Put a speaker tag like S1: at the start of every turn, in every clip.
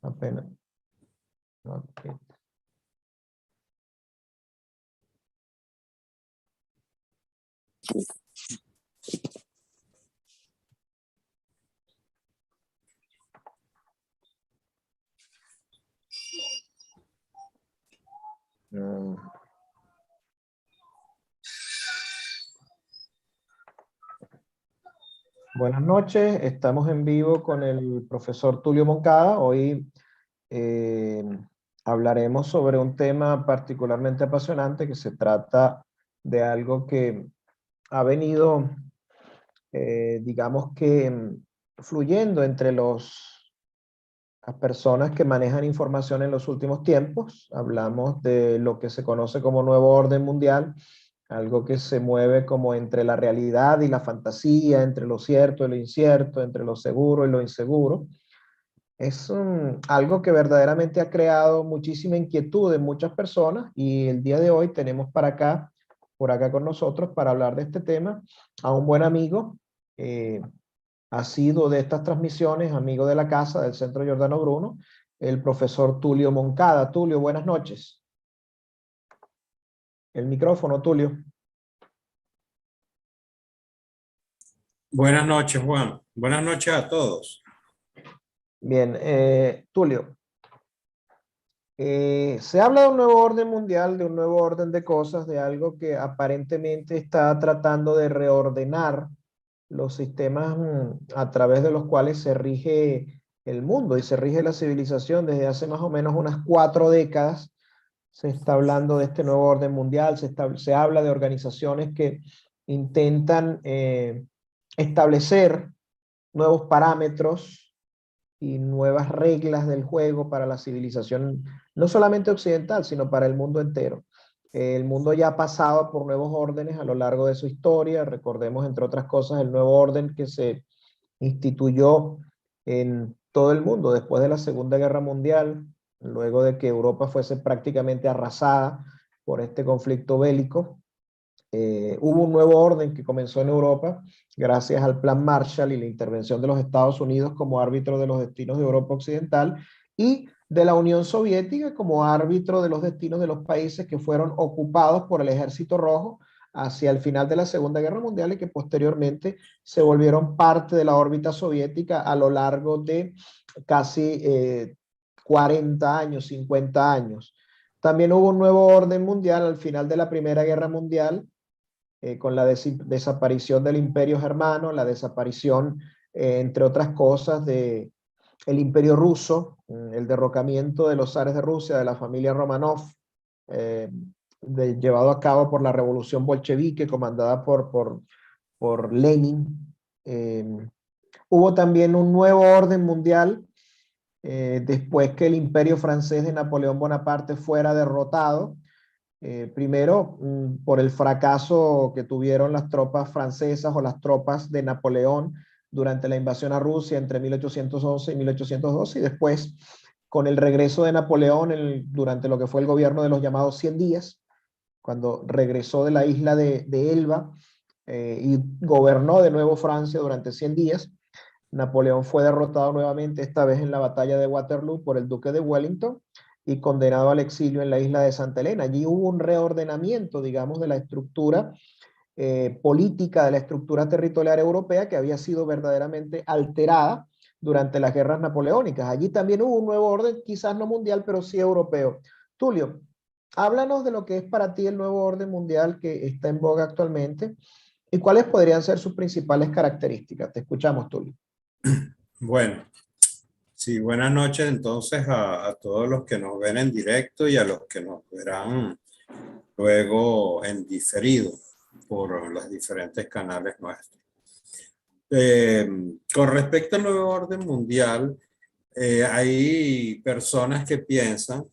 S1: Apenas. Ok. Mm. Buenas noches, estamos en vivo con el profesor Tulio Moncada. Hoy eh, hablaremos sobre un tema particularmente apasionante que se trata de algo que ha venido, digamos que, fluyendo entre las personas que manejan información en los últimos tiempos. Hablamos de lo que se conoce como nuevo orden mundial, algo que se mueve como entre la realidad y la fantasía, entre lo cierto y lo incierto, entre lo seguro y lo inseguro. Es algo que verdaderamente ha creado muchísima inquietud en muchas personas y el día de hoy tenemos por acá con nosotros para hablar de este tema a un buen amigo. Ha sido de estas transmisiones, amigo de la casa del Centro Giordano Bruno, el profesor Tulio Moncada. Tulio, buenas noches. El micrófono, Tulio.
S2: Buenas noches, Juan. Buenas noches a todos.
S1: Bien, Tulio, se habla de un nuevo orden mundial, de un nuevo orden de cosas, de algo que aparentemente está tratando de reordenar los sistemas a través de los cuales se rige el mundo y se rige la civilización desde hace más o menos unas 4 décadas. Se está hablando de este nuevo orden mundial, se habla de organizaciones que intentan establecer nuevos parámetros y nuevas reglas del juego para la civilización, no solamente occidental, sino para el mundo entero. El mundo ya ha pasado por nuevos órdenes a lo largo de su historia. Recordemos, entre otras cosas, el nuevo orden que se instituyó en todo el mundo después de la Segunda Guerra Mundial, luego de que Europa fuese prácticamente arrasada por este conflicto bélico. Hubo un nuevo orden que comenzó en Europa gracias al Plan Marshall y la intervención de los Estados Unidos como árbitro de los destinos de Europa Occidental y de la Unión Soviética como árbitro de los destinos de los países que fueron ocupados por el Ejército Rojo hacia el final de la Segunda Guerra Mundial y que posteriormente se volvieron parte de la órbita soviética a lo largo de casi 40 años, 50 años. También hubo un nuevo orden mundial al final de la Primera Guerra Mundial, con la desaparición del Imperio Germano, la desaparición, entre otras cosas, de el Imperio Ruso, el derrocamiento de los zares de Rusia, de la familia Romanov, eh, llevado a cabo por la revolución bolchevique comandada por Lenin. Hubo también un nuevo orden mundial después que el Imperio francés de Napoleón Bonaparte fuera derrotado. Primero, por el fracaso que tuvieron las tropas francesas o las tropas de Napoleón durante la invasión a Rusia entre 1811 y 1812, y después con el regreso de Napoleón durante lo que fue el gobierno de los llamados 100 días, cuando regresó de la isla de Elba y gobernó de nuevo Francia durante 100 días. Napoleón fue derrotado nuevamente, esta vez en la batalla de Waterloo, por el duque de Wellington y condenado al exilio en la isla de Santa Elena. Allí hubo un reordenamiento, digamos, de la estructura política, de la estructura territorial europea que había sido verdaderamente alterada durante las guerras napoleónicas. Allí también hubo un nuevo orden, quizás no mundial, pero sí europeo. Tulio, háblanos de lo que es para ti el nuevo orden mundial que está en boga actualmente y cuáles podrían ser sus principales características. Te escuchamos, Tulio.
S2: Bueno, sí, buenas noches entonces a todos los que nos ven en directo y a los que nos verán luego en diferido por los diferentes canales nuestros. Con respecto al nuevo orden mundial, hay personas que piensan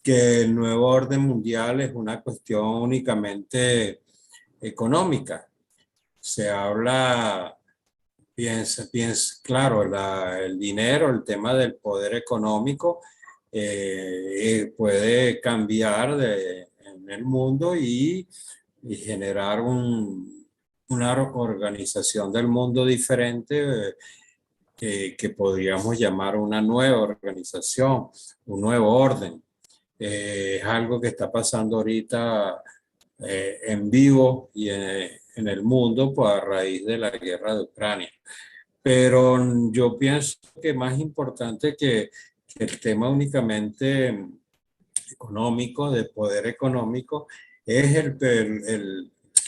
S2: que el nuevo orden mundial es una cuestión únicamente económica. Se habla, claro, el dinero, el tema del poder económico puede cambiar en el mundo y generar una organización del mundo diferente que podríamos llamar una nueva organización, un nuevo orden. Es algo que está pasando ahorita en vivo y en el mundo pues, a raíz de la guerra de Ucrania. Pero yo pienso que más importante que el tema únicamente económico, de poder económico, es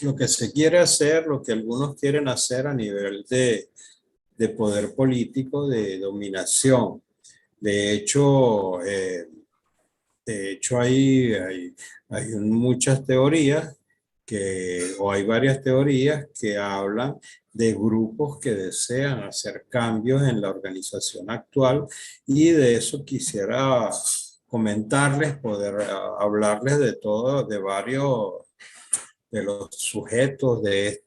S2: lo que se quiere hacer, lo que algunos quieren hacer a nivel de poder político, de dominación. De hecho, hay muchas teorías o hay varias teorías que hablan de grupos que desean hacer cambios en la organización actual y de eso quisiera comentarles, poder hablarles de todo, de varios de los sujetos de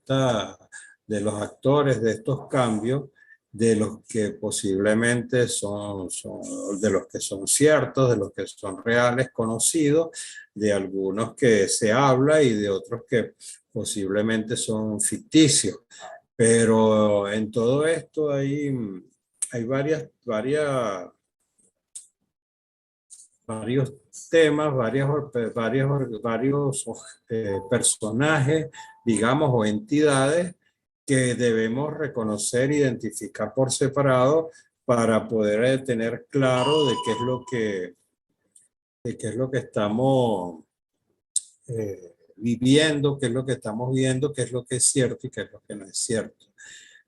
S2: los actores de estos cambios, de los que posiblemente de los que son ciertos, de los que son reales, conocidos, de algunos que se habla y de otros que posiblemente son ficticios. Pero en todo esto hay varios temas, varios personajes, digamos, o entidades que debemos reconocer, identificar por separado para poder tener claro de qué es lo que estamos viviendo, qué es lo que estamos viendo, qué es lo que es cierto y qué es lo que no es cierto.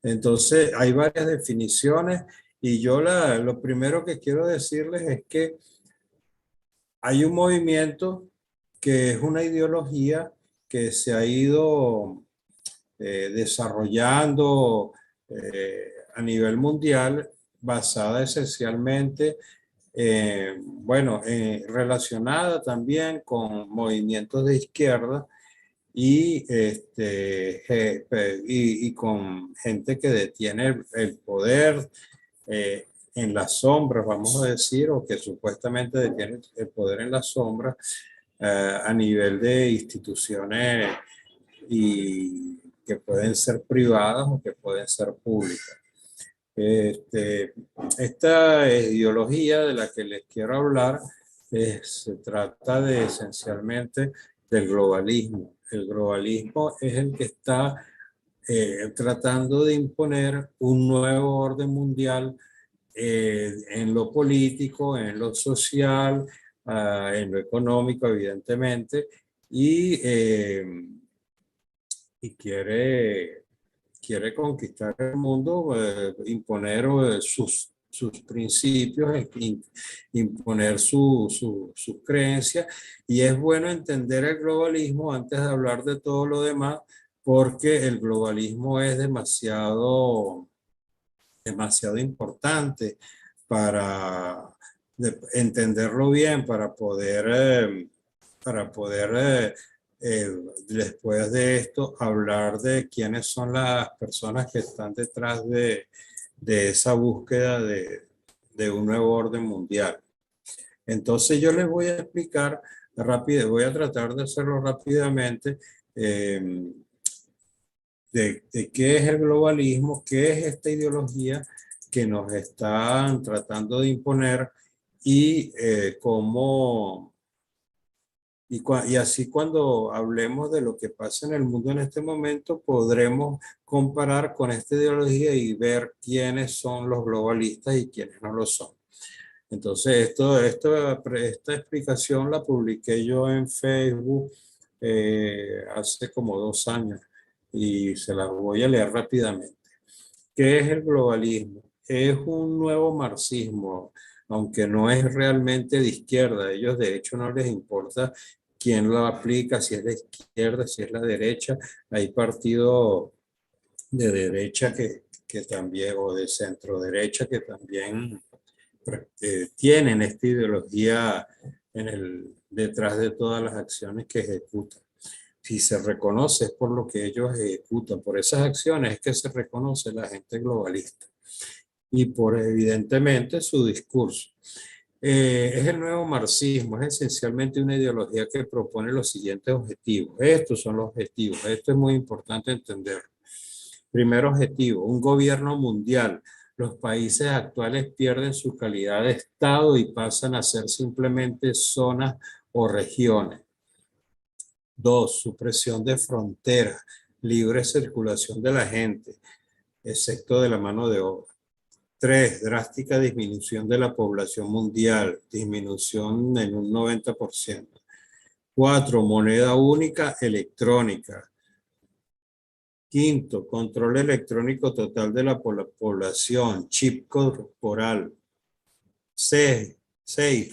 S2: Entonces, hay varias definiciones y yo lo primero que quiero decirles es que hay un movimiento que es una ideología que se ha ido desarrollando a nivel mundial, basada esencialmente, bueno, relacionada también con movimientos de izquierda y con gente que detiene el poder en las sombras, vamos a decir, o que supuestamente detiene el poder en las sombras a nivel de instituciones y que pueden ser privadas o que pueden ser públicas. Esta ideología de la que les quiero hablar se trata de esencialmente del globalismo. El globalismo es el que está tratando de imponer un nuevo orden mundial en lo político, en lo social, en lo económico, evidentemente, y quiere conquistar el mundo, imponer sus principios, imponer sus creencias. Y es bueno entender el globalismo antes de hablar de todo lo demás, porque el globalismo es demasiado importante para entenderlo bien, para poder después de esto hablar de quiénes son las personas que están detrás de esa búsqueda de un nuevo orden mundial. Entonces yo les voy a explicar rápido, voy a tratar de hacerlo rápidamente, de qué es el globalismo, qué es esta ideología que nos están tratando de imponer y cómo, y así cuando hablemos de lo que pasa en el mundo en este momento, podremos comparar con esta ideología y ver quiénes son los globalistas y quiénes no lo son. Entonces, esta explicación la publiqué yo en Facebook hace como 2 años y se las voy a leer rápidamente. ¿Qué es el globalismo? Es un nuevo marxismo, aunque no es realmente de izquierda. A ellos de hecho no les importa quién lo aplica, si es de izquierda, si es la derecha. Hay partidos de derecha que también, o de centro derecha, que también tienen esta ideología detrás de todas las acciones que ejecutan. Si se reconoce es por lo que ellos ejecutan, por esas acciones es que se reconoce la gente globalista y por evidentemente su discurso. Es el nuevo marxismo, es esencialmente una ideología que propone los siguientes objetivos. Estos son los objetivos, esto es muy importante entender. Primer objetivo, un gobierno mundial. los países actuales pierden su calidad de Estado y pasan a ser simplemente zonas o regiones. 2. Supresión de fronteras, libre circulación de la gente, excepto de la mano de obra. 3. Drástica disminución de la población mundial, disminución en un 90%. 4. Moneda única electrónica. 5. Control electrónico total de la población, chip corporal. 6.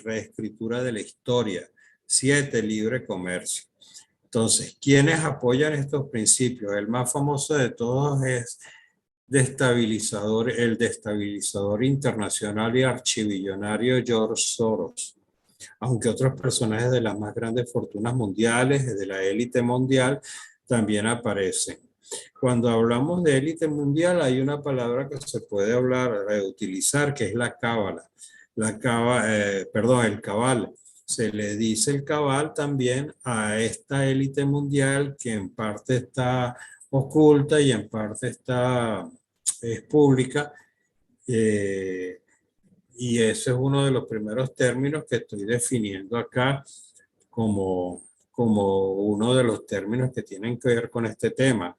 S2: Reescritura de la historia. 7. Libre comercio. Entonces, ¿quiénes apoyan estos principios? El más famoso de todos es el destabilizador internacional y archibillonario George Soros. Aunque otros personajes de las más grandes fortunas mundiales, de la élite mundial, también aparecen. Cuando hablamos de élite mundial, hay una palabra que se puede utilizar, que es la cábala. El cabal. Se le dice el cabal también a esta élite mundial que en parte está oculta y en parte es pública. Y ese es uno de los primeros términos que estoy definiendo acá como uno de los términos que tienen que ver con este tema,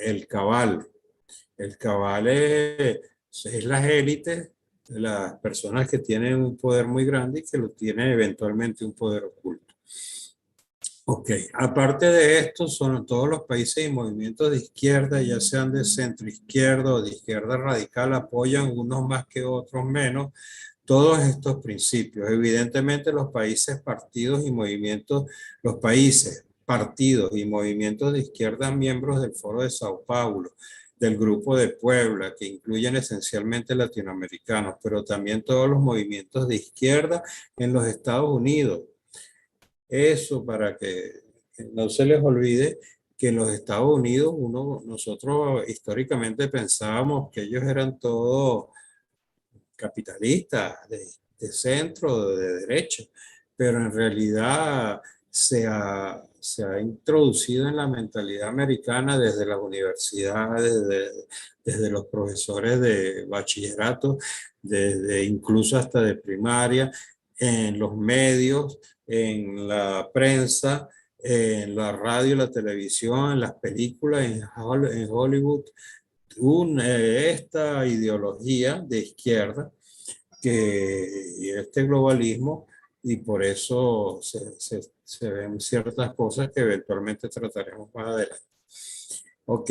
S2: el cabal. El cabal es las élites, las personas que tienen un poder muy grande y que lo tienen eventualmente un poder oculto. Ok, aparte de esto, son todos los países y movimientos de izquierda, ya sean de centro izquierda o de izquierda radical, apoyan unos más que otros menos todos estos principios. Evidentemente los países, partidos y movimientos de izquierda, miembros del Foro de Sao Paulo, del Grupo de Puebla, que incluyen esencialmente latinoamericanos, pero también todos los movimientos de izquierda en los Estados Unidos. Eso para que no se les olvide que en los Estados Unidos nosotros históricamente pensábamos que ellos eran todos capitalistas, de centro, de derecha, pero en realidad se ha introducido en la mentalidad americana desde las universidades, desde los profesores de bachillerato, desde incluso hasta de primaria, en los medios, en la prensa, en la radio, la televisión, en las películas, en Hollywood, esta ideología de izquierda y este globalismo, y por eso se ven ciertas cosas que eventualmente trataremos más adelante. Ok,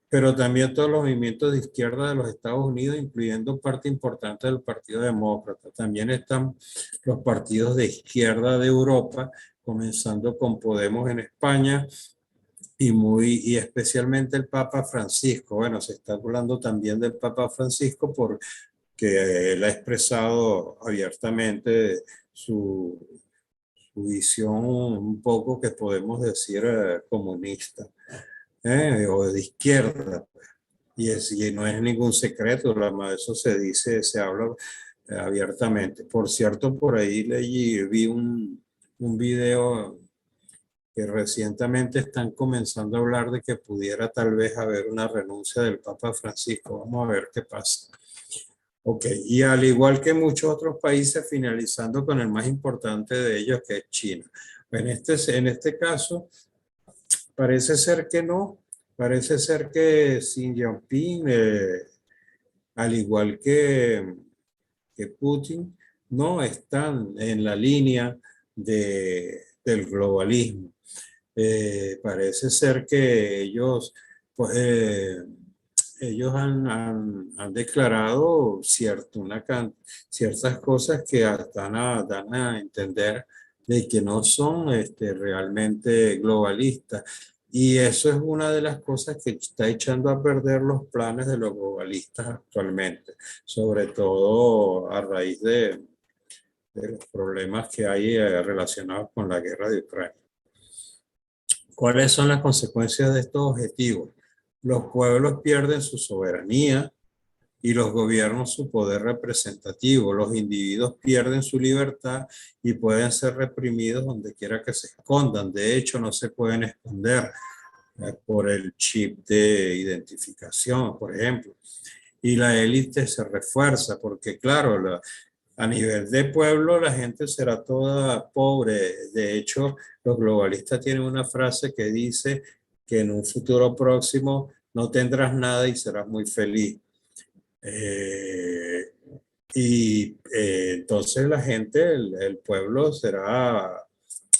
S2: pero también todos los movimientos de izquierda de los Estados Unidos, incluyendo parte importante del Partido Demócrata. También están los partidos de izquierda de Europa, comenzando con Podemos en España, y especialmente el Papa Francisco. Bueno, se está hablando también del Papa Francisco porque él ha expresado abiertamente su visión un poco que podemos decir comunista o de izquierda. Y no es ningún secreto, eso se dice, se habla abiertamente. Por cierto, por ahí vi un video que recientemente están comenzando a hablar de que pudiera tal vez haber una renuncia del Papa Francisco. Vamos a ver qué pasa. Ok, y al igual que muchos otros países, finalizando con el más importante de ellos, que es China. En este caso, parece ser que no. Parece ser que Xi Jinping, al igual que Putin, no están en la línea del globalismo. Parece ser que ellos han declarado ciertas cosas que dan a entender de que no son realmente globalistas. Y eso es una de las cosas que está echando a perder los planes de los globalistas actualmente, sobre todo a raíz de los problemas que hay relacionados con la guerra de Ucrania. ¿Cuáles son las consecuencias de estos objetivos? Los pueblos pierden su soberanía y los gobiernos su poder representativo. Los individuos pierden su libertad y pueden ser reprimidos donde quiera que se escondan. De hecho, no se pueden esconder por el chip de identificación, por ejemplo. y la élite se refuerza, porque claro, a nivel de pueblo la gente será toda pobre. De hecho, los globalistas tienen una frase que dice que en un futuro próximo no tendrás nada y serás muy feliz. Eh, entonces la gente, el pueblo será,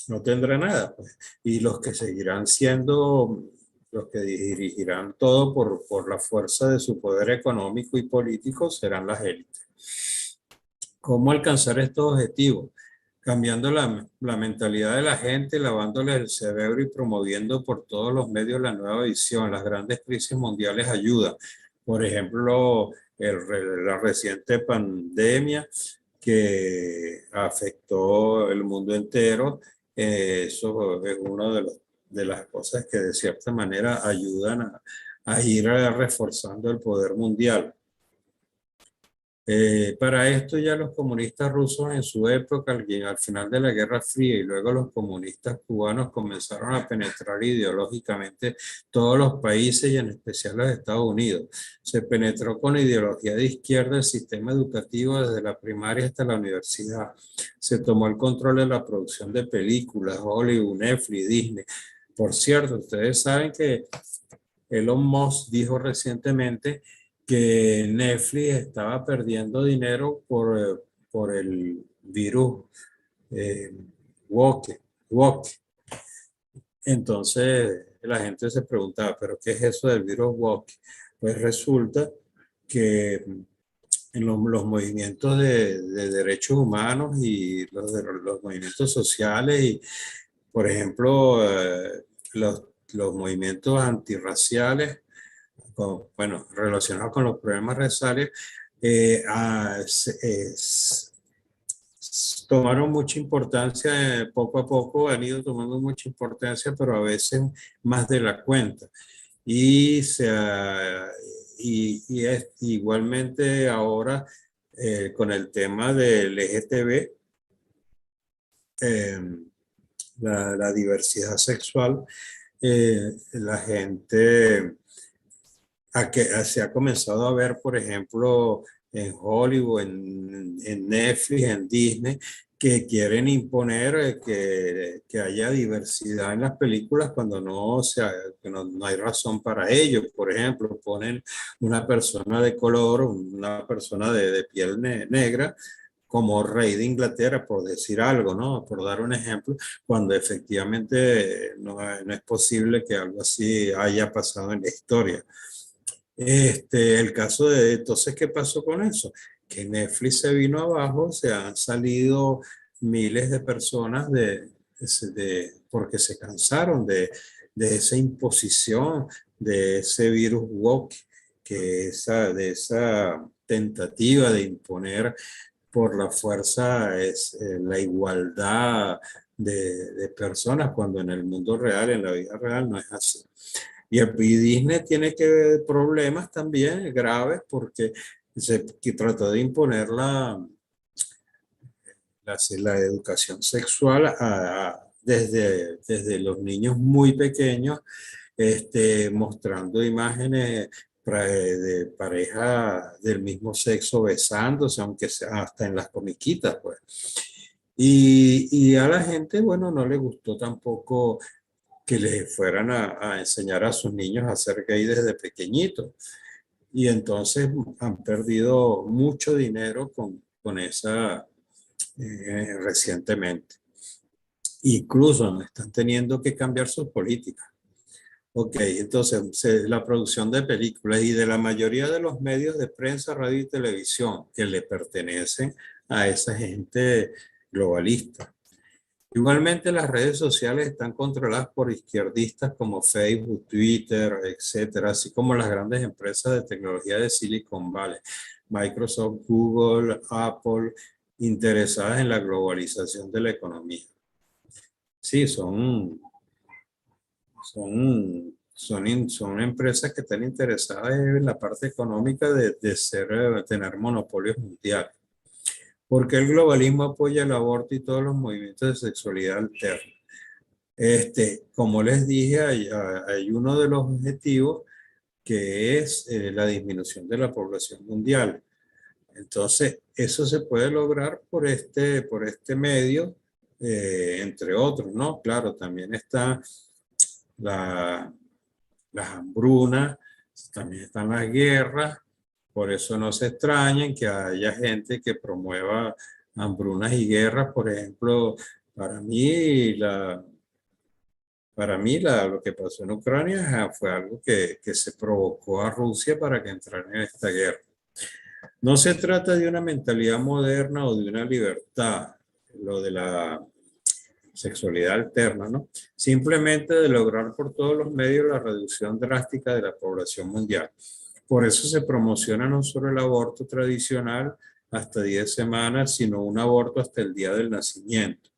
S2: no tendrá nada, pues. Y los que seguirán siendo, los que dirigirán todo por la fuerza de su poder económico y político serán las élites. ¿Cómo alcanzar estos objetivos? Cambiando la mentalidad de la gente, lavándole el cerebro y promoviendo por todos los medios la nueva visión. Las grandes crisis mundiales ayudan. Por ejemplo, la reciente pandemia que afectó el mundo entero. Eso es una de las cosas que de cierta manera ayudan a ir reforzando el poder mundial. Para esto ya los comunistas rusos en su época, al final de la Guerra Fría, y luego los comunistas cubanos comenzaron a penetrar ideológicamente todos los países y en especial los Estados Unidos. Se penetró con ideología de izquierda el sistema educativo desde la primaria hasta la universidad. Se tomó el control de la producción de películas, Hollywood, Netflix, Disney. Por cierto, ustedes saben que Elon Musk dijo recientemente que Netflix estaba perdiendo dinero por el virus eh, woke, woke. Entonces la gente se preguntaba, ¿pero qué es eso del virus woke? Pues resulta que en los movimientos de derechos humanos y los movimientos sociales y, por ejemplo, los movimientos antirraciales, bueno, relacionados con los problemas raciales, tomaron mucha importancia, poco a poco han ido tomando mucha importancia, pero a veces más de la cuenta. Y, es igualmente ahora con el tema del LGTB, la diversidad sexual, la gente se ha comenzado a ver, por ejemplo, en Hollywood, en Netflix, en Disney, que quieren imponer que haya diversidad en las películas cuando que no hay razón para ello. Por ejemplo, ponen una persona de color, una persona de piel negra como rey de Inglaterra, por decir algo, ¿no? Por dar un ejemplo, cuando efectivamente no es posible que algo así haya pasado en la historia. El caso entonces, ¿qué pasó con eso? Que Netflix se vino abajo, se han salido miles de personas porque se cansaron de esa imposición, de ese virus woke, de esa tentativa de imponer por la fuerza la igualdad de personas, cuando en el mundo real, en la vida real, no es así. Y Disney tiene problemas también graves porque que trató de imponer la educación sexual desde los niños muy pequeños, mostrando imágenes de pareja del mismo sexo besándose, aunque sea hasta en las comiquitas, pues. Y a la gente, bueno, no le gustó tampoco que les fueran a enseñar a sus niños a ser gay desde pequeñitos. Y entonces han perdido mucho dinero con esa recientemente. Incluso están teniendo que cambiar sus políticas. Ok, entonces la producción de películas y de la mayoría de los medios de prensa, radio y televisión que le pertenecen a esa gente globalista. Igualmente, las redes sociales están controladas por izquierdistas como Facebook, Twitter, etcétera, así como las grandes empresas de tecnología de Silicon Valley, Microsoft, Google, Apple, interesadas en la globalización de la economía. Sí, son empresas que están interesadas en la parte económica de tener monopolios mundiales. Porque el globalismo apoya el aborto y todos los movimientos de sexualidad alterna. Como les dije, hay uno de los objetivos que es la disminución de la población mundial. Entonces, eso se puede lograr por este medio, entre otros, ¿no? Claro, también está las hambrunas, también están las guerras, por eso no se extrañen que haya gente que promueva hambrunas y guerras. Por ejemplo, para mí, lo que pasó en Ucrania fue algo que se provocó a Rusia para que entrara en esta guerra. No se trata de una mentalidad moderna o de una libertad, lo de la sexualidad alterna, ¿no? Simplemente de lograr por todos los medios la reducción drástica de la población mundial. Por eso se promociona no solo el aborto tradicional hasta 10 semanas, sino un aborto hasta el día del nacimiento.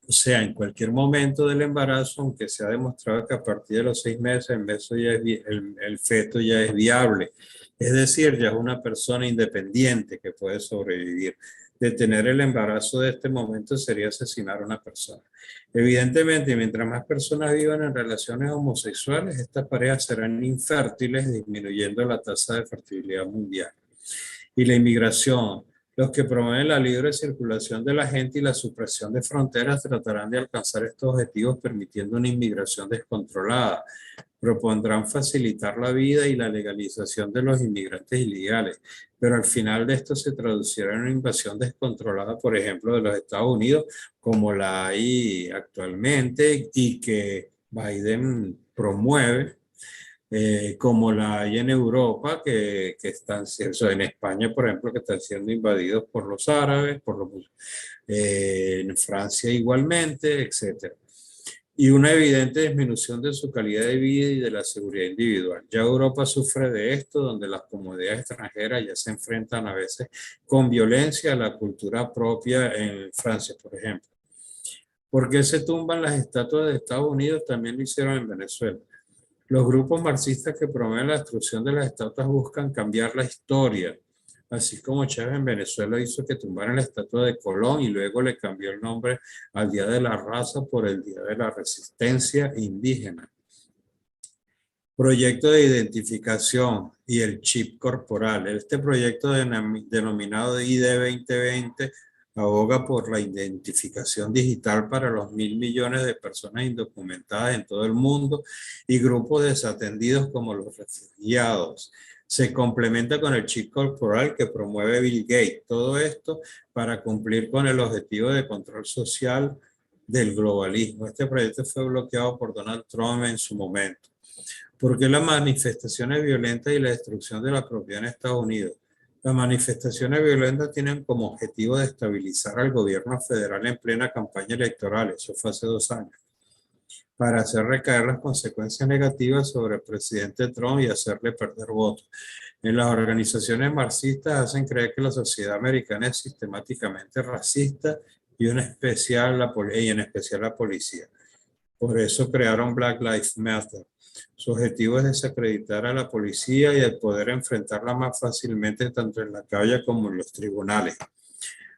S2: O sea, en cualquier momento del embarazo, aunque se ha demostrado que a partir de los 6 meses el feto ya es viable. Es decir, ya es una persona independiente que puede sobrevivir. Detener el embarazo de este momento sería asesinar a una persona. Evidentemente, mientras más personas vivan en relaciones homosexuales, estas parejas serán infértiles, disminuyendo la tasa de fertilidad mundial. Y la inmigración. Los que promueven la libre circulación de la gente y la supresión de fronteras tratarán de alcanzar estos objetivos permitiendo una inmigración descontrolada. Propondrán facilitar la vida y la legalización de los inmigrantes ilegales, pero al final de esto se traducirá en una invasión descontrolada, por ejemplo, de los Estados Unidos, como la hay actualmente y que Biden promueve, como la hay en Europa, que están, en España, por ejemplo, que están siendo invadidos por los árabes, en Francia igualmente, etc. Y una evidente disminución de su calidad de vida y de la seguridad individual. Ya Europa sufre de esto, donde las comunidades extranjeras ya se enfrentan a veces con violencia a la cultura propia en Francia, por ejemplo. ¿Por qué se tumban las estatuas de Estados Unidos? También lo hicieron en Venezuela. Los grupos marxistas que promueven la destrucción de las estatuas buscan cambiar la historia, así como Chávez en Venezuela hizo que tumbaran la estatua de Colón y luego le cambió el nombre al Día de la Raza por el Día de la Resistencia Indígena. Proyecto de identificación y el chip corporal. Este proyecto denominado ID 2020 aboga por la identificación digital para los 1.000 millones de personas indocumentadas en todo el mundo y grupos desatendidos como los refugiados. Se complementa con el chip corporal que promueve Bill Gates. Todo esto para cumplir con el objetivo de control social del globalismo. Este proyecto fue bloqueado por Donald Trump en su momento. ¿Por qué las manifestaciones violentas y la destrucción de la propiedad en Estados Unidos? Las manifestaciones violentas tienen como objetivo desestabilizar al gobierno federal en plena campaña electoral, eso fue hace 2 años, para hacer recaer las consecuencias negativas sobre el presidente Trump y hacerle perder votos. En las organizaciones marxistas hacen creer que la sociedad americana es sistemáticamente racista y en especial la policía. Por eso crearon Black Lives Matter. Su objetivo es desacreditar a la policía y el poder enfrentarla más fácilmente tanto en la calle como en los tribunales.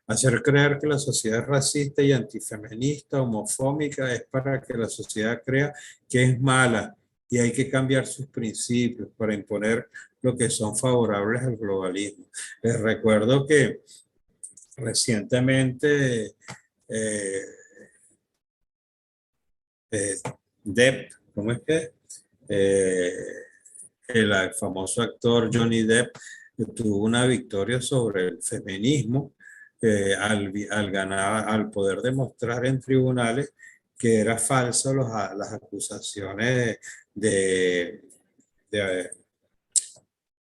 S2: Hacer creer que la sociedad es racista y antifeminista, homofóbica, es para que la sociedad crea que es mala y hay que cambiar sus principios para imponer lo que son favorables al globalismo. Les recuerdo que recientemente Depp, ¿cómo es que? El famoso actor Johnny Depp tuvo una victoria sobre el feminismo al poder demostrar en tribunales que era falso las acusaciones de, de,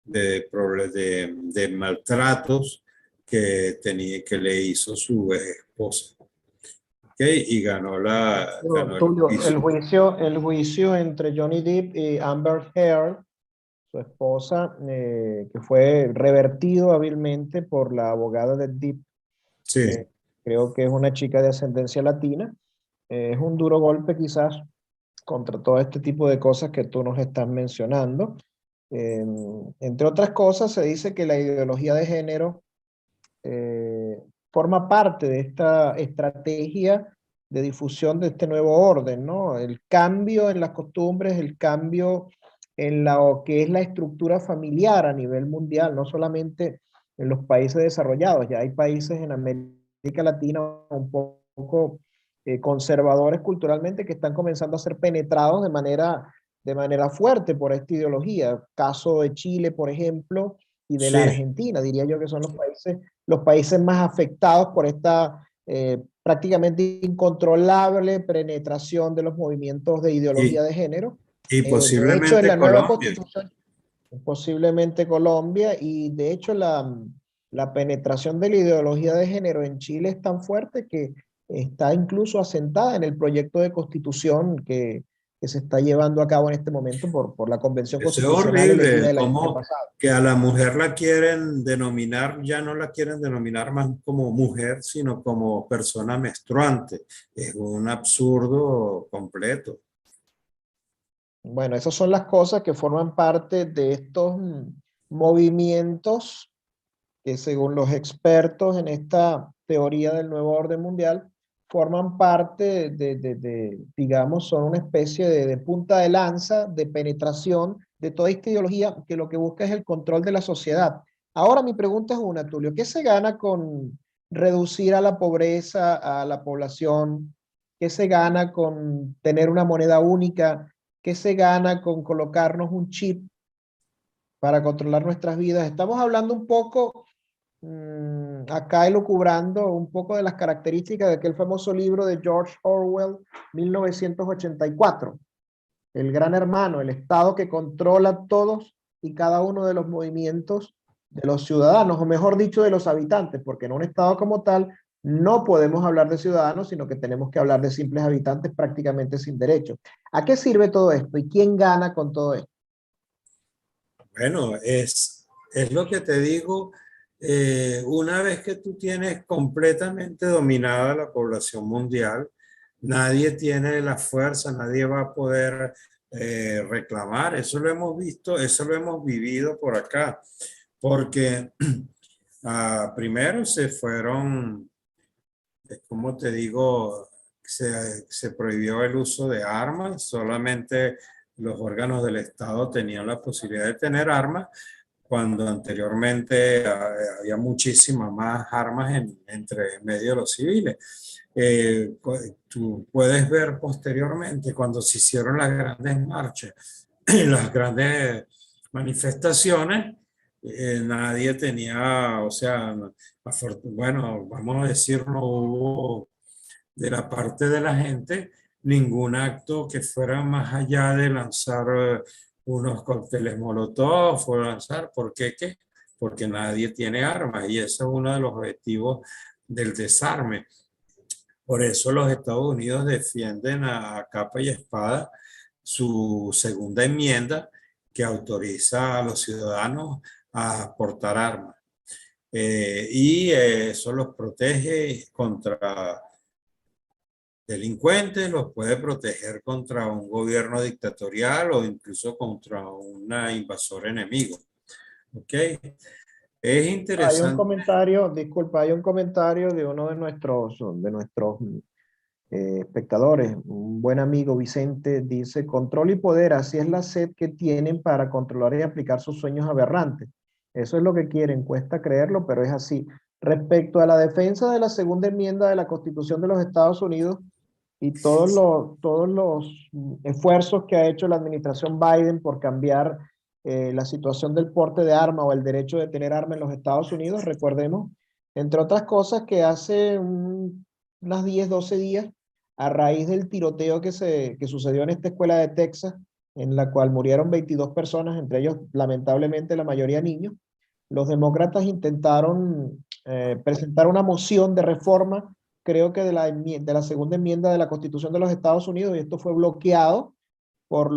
S2: de maltratos que le hizo su esposa. Okay, y ganó
S1: Tulio,
S2: el
S1: el juicio entre Johnny Depp y Amber Heard, su esposa, que fue revertido hábilmente por la abogada de Depp.
S2: Sí.
S1: Creo que es una chica de ascendencia latina. Es un duro golpe quizás contra todo este tipo de cosas que tú nos estás mencionando. Entre otras cosas, se dice que la ideología de género forma parte de esta estrategia de difusión de este nuevo orden, ¿no? El cambio en las costumbres, el cambio en lo que es la estructura familiar a nivel mundial, no solamente en los países desarrollados. Ya hay países en América Latina un poco conservadores culturalmente que están comenzando a ser penetrados de manera fuerte por esta ideología. Caso de Chile, por ejemplo, y de la
S2: Sí,
S1: Argentina, diría yo que son los países más afectados por esta prácticamente incontrolable penetración de los movimientos de ideología
S2: y,
S1: de género.
S2: y
S1: De hecho, en
S2: posiblemente
S1: la nueva
S2: Colombia.
S1: constitución, posiblemente Colombia, y de hecho la penetración de la ideología de género en Chile es tan fuerte que está incluso asentada en el proyecto de constitución que se está llevando a cabo en este momento por la Convención
S2: Eso es
S1: Constitucional elegida
S2: horrible,
S1: el año
S2: como
S1: pasado.
S2: que a la mujer la quieren denominar, ya no la quieren denominar más como mujer, sino como persona menstruante. Es un absurdo completo.
S1: Bueno, esas son las cosas que forman parte de estos movimientos que según los expertos en esta teoría del nuevo orden mundial, forman parte digamos, son una especie de punta de lanza, de penetración de toda esta ideología que lo que busca es el control de la sociedad. Ahora mi pregunta es una, Tulio, ¿qué se gana con reducir a la pobreza a la población? ¿Qué se gana con tener una moneda única? ¿Qué se gana con colocarnos un chip para controlar nuestras vidas? Estamos hablando un poco acá elucubrando un poco de las características de aquel famoso libro de George Orwell, 1984, El Gran Hermano, el Estado que controla todos y cada uno de los movimientos de los ciudadanos, o mejor dicho, de los habitantes, porque en un Estado como tal no podemos hablar de ciudadanos, sino que tenemos que hablar de simples habitantes prácticamente sin derechos. ¿A qué sirve todo esto y quién gana con todo esto?
S2: Bueno, es lo que te digo. Una vez que tú tienes completamente dominada la población mundial, nadie tiene la fuerza, nadie va a poder reclamar. Eso lo hemos visto, eso lo hemos vivido por acá, porque primero se fueron, como te digo, se prohibió el uso de armas, solamente los órganos del Estado tenían la posibilidad de tener armas, cuando anteriormente había muchísimas más armas entre medio de los civiles. Tú puedes ver posteriormente cuando se hicieron las grandes marchas, las grandes manifestaciones, nadie tenía, o sea, bueno, vamos a decir, no hubo de la parte de la gente ningún acto que fuera más allá de lanzar unos cócteles molotov o lanzar, ¿por qué qué? Porque nadie tiene armas y ese es uno de los objetivos del desarme. Por eso los Estados Unidos defienden a capa y espada su segunda enmienda que autoriza a los ciudadanos a portar armas. Eso los protege contra delincuentes, los puede proteger contra un gobierno dictatorial o incluso contra un invasor enemigo. ¿Ok? Es
S1: Hay un
S2: interesante.
S1: comentario, disculpa, hay un comentario de uno de nuestros espectadores, un buen amigo Vicente, dice, control y poder, así es la sed que tienen para controlar y aplicar sus sueños aberrantes. Eso es lo que quieren, cuesta creerlo, pero es así. Respecto a la defensa de la segunda enmienda de la Constitución de los Estados Unidos y todos los esfuerzos que ha hecho la administración Biden por cambiar la situación del porte de arma o el derecho de tener arma en los Estados Unidos, recordemos, entre otras cosas, que hace unas 10, 12 días, a raíz del tiroteo que sucedió en esta escuela de Texas, en la cual murieron 22 personas, entre ellos lamentablemente la mayoría niños, los demócratas intentaron presentar una moción de reforma, creo que de la segunda enmienda de la Constitución de los Estados Unidos, y esto fue bloqueado por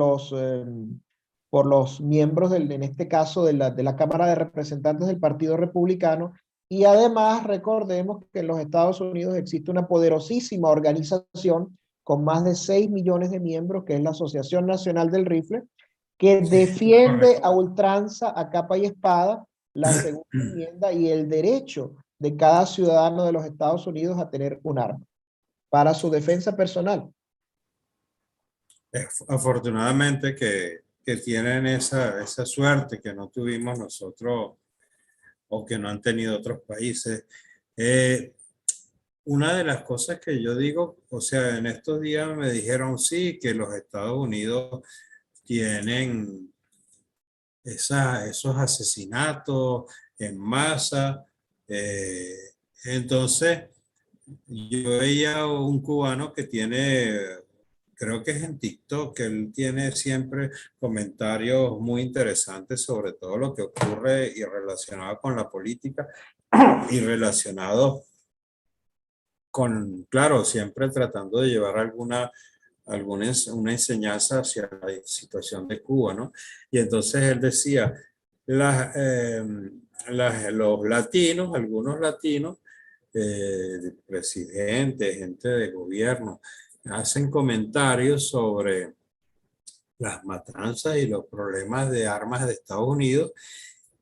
S1: por los miembros, en este caso, de la Cámara de Representantes del Partido Republicano. Y además recordemos que en los Estados Unidos existe una poderosísima organización con más de 6 millones de miembros, que es la Asociación Nacional del Rifle, que
S2: Sí,
S1: defiende
S2: correcto.
S1: a ultranza, a capa y espada, la segunda enmienda y el derecho de cada ciudadano de los Estados Unidos a tener un arma para su defensa personal.
S2: Afortunadamente que que tienen esa suerte que no tuvimos nosotros o que no han tenido otros países. Una de las cosas que yo digo, o sea, en estos días me dijeron sí, que los Estados Unidos tienen esos asesinatos en masa. eh, entonces, yo veía un cubano que tiene, creo que es en TikTok, que él tiene siempre comentarios muy interesantes sobre todo lo que ocurre y relacionado con la política y relacionado con, claro, siempre tratando de llevar una enseñanza hacia la situación de Cuba, ¿no? Y entonces él decía, las, eh, los latinos, algunos latinos, presidentes, gente de gobierno, hacen comentarios sobre las matanzas y los problemas de armas de Estados Unidos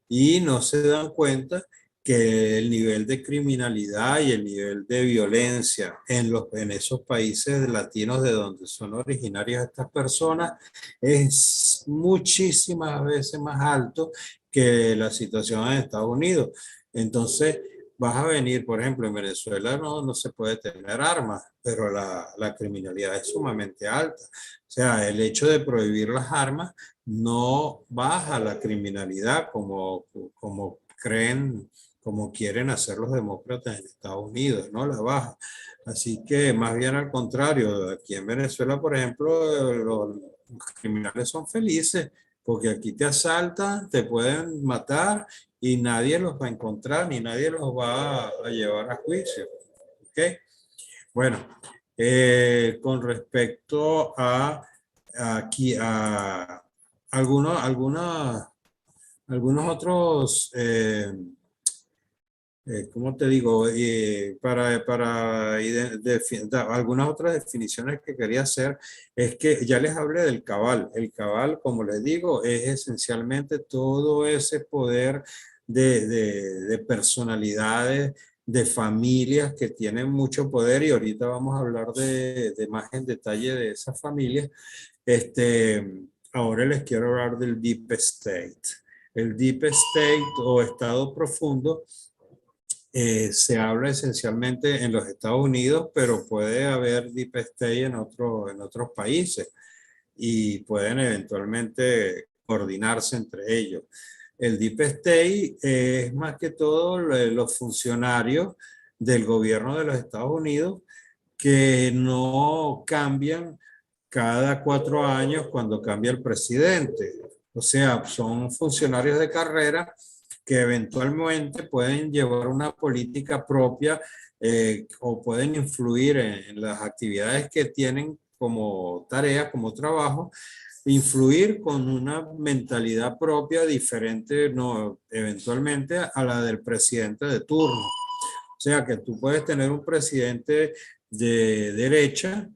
S2: y no se dan cuenta que el nivel de criminalidad y el nivel de violencia en esos países latinos de donde son originarias estas personas es muchísimas veces más alto que la situación en Estados Unidos. Entonces, vas a venir, por ejemplo, en Venezuela no se puede tener armas, pero la criminalidad es sumamente alta. O sea, el hecho de prohibir las armas no baja la criminalidad como creen, como quieren hacer los demócratas en Estados Unidos, no la baja. Así que más bien al contrario, aquí en Venezuela, por ejemplo, los criminales son felices porque aquí te asaltan, te pueden matar y nadie los va a encontrar ni nadie los va a llevar a juicio. ¿Ok? Bueno, con respecto aquí a algunos otros, ¿cómo te digo? Algunas otras definiciones que quería hacer es que ya les hablé del cabal. El cabal, como les digo, es esencialmente todo ese poder de personalidades, de familias que tienen mucho poder y ahorita vamos a hablar de más en detalle de esas familias. Ahora les quiero hablar del Deep State. El Deep State o estado profundo se habla esencialmente en los Estados Unidos, pero puede haber Deep State en otros países y pueden eventualmente coordinarse entre ellos. El Deep State es más que todo los funcionarios del gobierno de los Estados Unidos que no cambian cada 4 años cuando cambia el presidente. O sea, son funcionarios de carrera que eventualmente pueden llevar una política propia o pueden influir en las actividades que tienen como tarea, como trabajo, influir con una mentalidad propia diferente, no, eventualmente a la del presidente de turno. O sea que tú puedes tener un presidente de derecha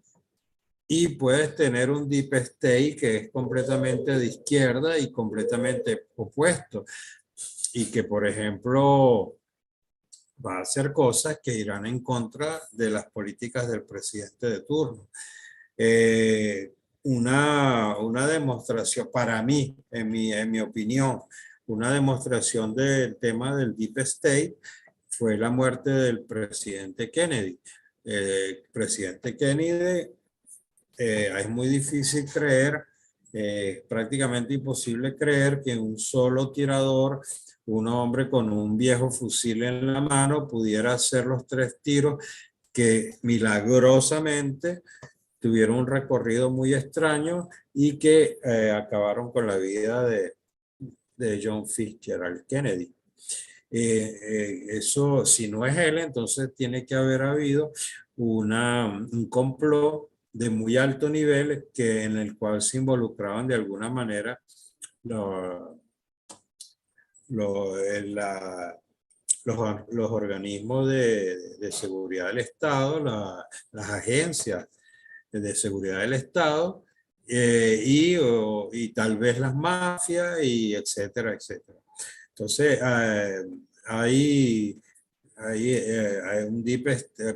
S2: y puedes tener un deep state que es completamente de izquierda y completamente opuesto. Y que, por ejemplo, va a hacer cosas que irán en contra de las políticas del presidente de turno. Eh, una demostración, para mí, en mi opinión, una demostración del tema del Deep State fue la muerte del presidente Kennedy. El presidente Kennedy, es muy difícil creer, prácticamente imposible creer que un solo tirador, un hombre con un viejo fusil en la mano, pudiera hacer los 3 tiros que milagrosamente tuvieron un recorrido muy extraño y que acabaron con la vida de John Fitzgerald Kennedy. Eso, si no es él, entonces tiene que haber habido un complot de muy alto nivel en el cual se involucraban de alguna manera lo- lo- la- los organismos de seguridad del Estado, las agencias de seguridad del Estado, y tal vez las mafias y etcétera, etcétera. Entonces, hay, hay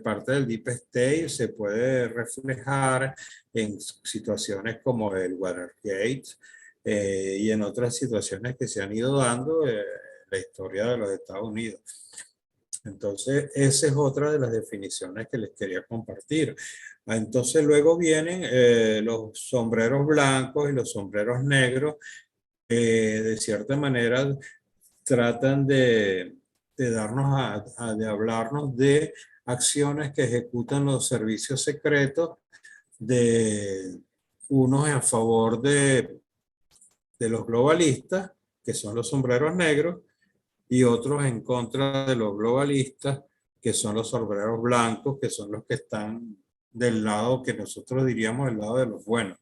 S2: parte del Deep State se puede reflejar en situaciones como el Watergate, y en otras situaciones que se han ido dando en la historia de los Estados Unidos. Entonces, esa es otra de las definiciones que les quería compartir. Entonces, luego vienen los sombreros blancos y los sombreros negros, de cierta manera tratan de darnos de hablarnos de acciones que ejecutan los servicios secretos, de unos en favor de los globalistas, que son los sombreros negros, y otros en contra de los globalistas, que son los sombreros blancos, que son los que están del lado que nosotros diríamos el lado de los buenos.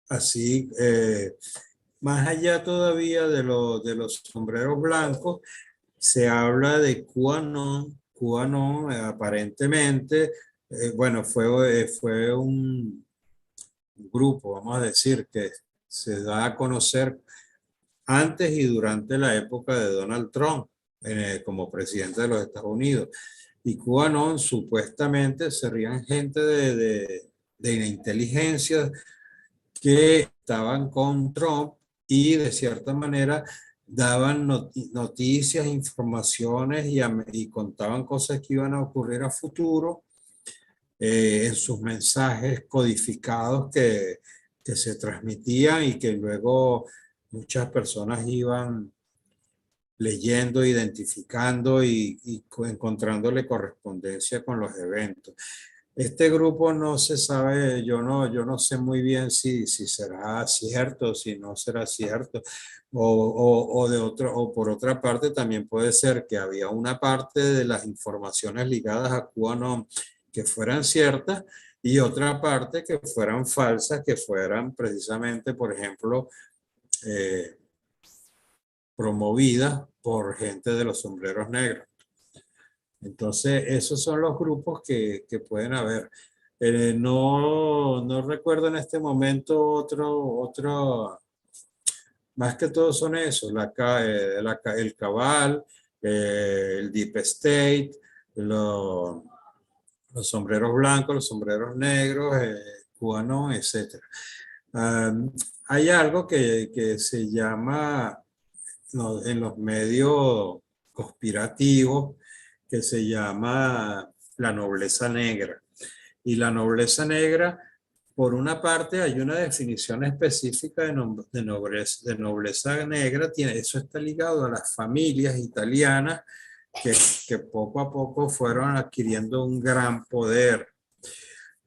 S2: Así, más allá todavía de los sombreros blancos, se habla de QAnon. QAnon aparentemente, bueno, fue un grupo, vamos a decir, que se da a conocer antes y durante la época de Donald Trump como presidente de los Estados Unidos. Y QAnon supuestamente serían gente de inteligencia que estaban con Trump y de cierta manera daban noticias, informaciones y contaban cosas que iban a ocurrir a futuro en sus mensajes codificados que se transmitían y que luego muchas personas iban leyendo, identificando y encontrándole correspondencia con los eventos. Este grupo no se sabe, yo no sé muy bien si será cierto, si no será cierto, o por otra parte también puede ser que había una parte de las informaciones ligadas a QAnon que fueran ciertas y otra parte que fueran falsas, que fueran precisamente, por ejemplo, eh, promovidas por gente de los sombreros negros. Entonces, esos son los grupos que pueden haber. No recuerdo en este momento más que todo son esos, el Cabal, el Deep State, los sombreros blancos, los sombreros negros, QAnon, etc. Hay algo que se llama en los medios conspirativos, que se llama la nobleza negra. Y la nobleza negra, por una parte, hay una definición específica de nobleza negra. Eso está ligado a las familias italianas que poco a poco fueron adquiriendo un gran poder.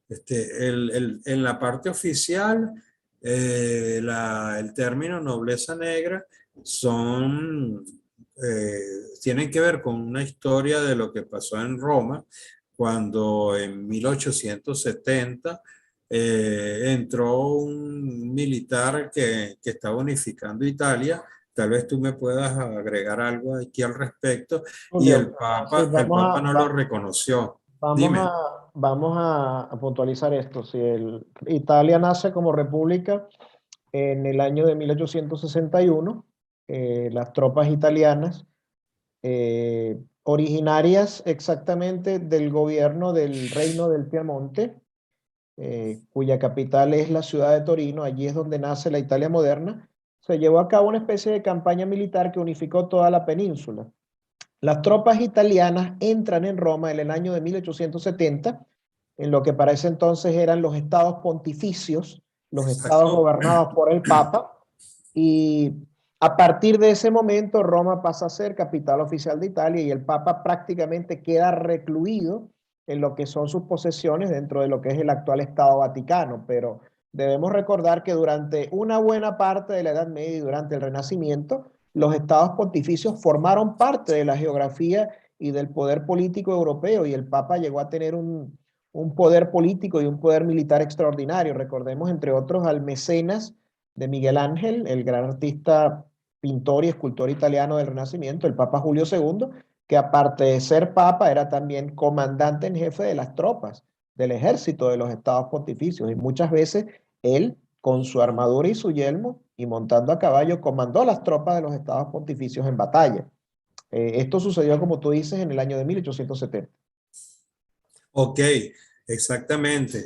S2: En la parte oficial, el término nobleza negra tienen que ver con una historia de lo que pasó en Roma, cuando en 1870 entró un militar que estaba unificando Italia. Tal vez tú me puedas agregar algo aquí al respecto. Y
S1: Julio, sí,
S2: el Papa no lo reconoció. Dime.
S1: vamos a puntualizar esto. Si Italia nace como república en el año de 1861, las tropas italianas, originarias exactamente del gobierno del Reino del Piamonte, cuya capital es la ciudad de Torino, allí es donde nace la Italia moderna, se llevó a cabo una especie de campaña militar que unificó toda la península. Las tropas italianas entran en Roma en el año de 1870, en lo que para ese entonces eran los estados pontificios, los estados
S2: Exacto.
S1: gobernados por el Papa, y a partir de ese momento Roma pasa a ser capital oficial de Italia y el Papa prácticamente queda recluido en lo que son sus posesiones dentro de lo que es el actual Estado Vaticano, pero debemos recordar que durante una buena parte de la Edad Media y durante el Renacimiento, los estados pontificios formaron parte de la geografía y del poder político europeo y el Papa llegó a tener un poder político y un poder militar extraordinario. Recordemos, entre otros, al mecenas de Miguel Ángel, el gran artista, pintor y escultor italiano del Renacimiento, el Papa Julio II, que aparte de ser papa era también comandante en jefe de las tropas del ejército de los estados pontificios y muchas veces él con su armadura y su yelmo y montando a caballo comandó las tropas de los estados pontificios en batalla. Esto sucedió, como tú dices, en el año de 1870.
S2: Ok, exactamente.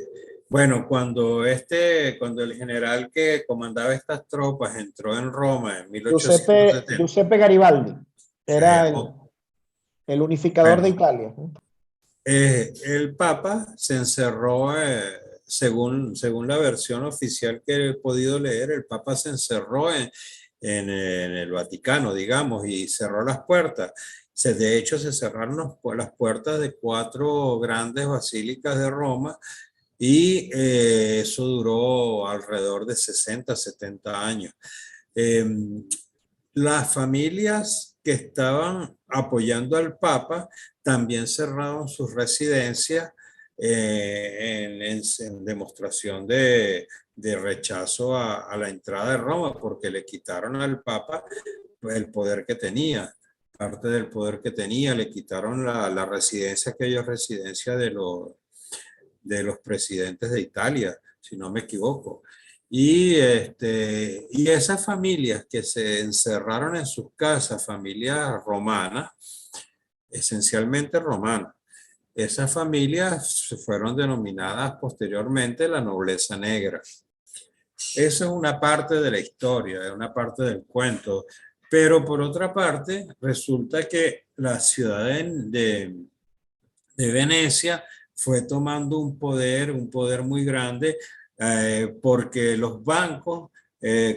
S2: Bueno, cuando el general que comandaba estas tropas entró en Roma en
S1: Giuseppe,
S2: 1870,
S1: Giuseppe Garibaldi era
S2: oh,
S1: el unificador de
S2: bueno,
S1: Italia.
S2: el Papa se encerró, según la versión oficial que he podido leer, el Papa se encerró en el Vaticano, digamos, y cerró las puertas. De hecho, se cerraron las puertas de 4 grandes basílicas de Roma y eso duró alrededor de 60, 70 años. Eh, las familias que estaban apoyando al Papa también cerraron sus residencias en demostración de rechazo a la entrada de Roma, porque le quitaron al Papa el poder que tenía, parte del poder que tenía, le quitaron la residencia, aquella residencia de los presidentes de Italia, si no me equivoco. Y esas familias que se encerraron en sus casas, familias romanas, esencialmente romanas, esas familias fueron denominadas posteriormente la nobleza negra. Eso es una parte de la historia, es una parte del cuento. Pero por otra parte, resulta que la ciudad de Venecia fue tomando un poder muy grande, porque los bancos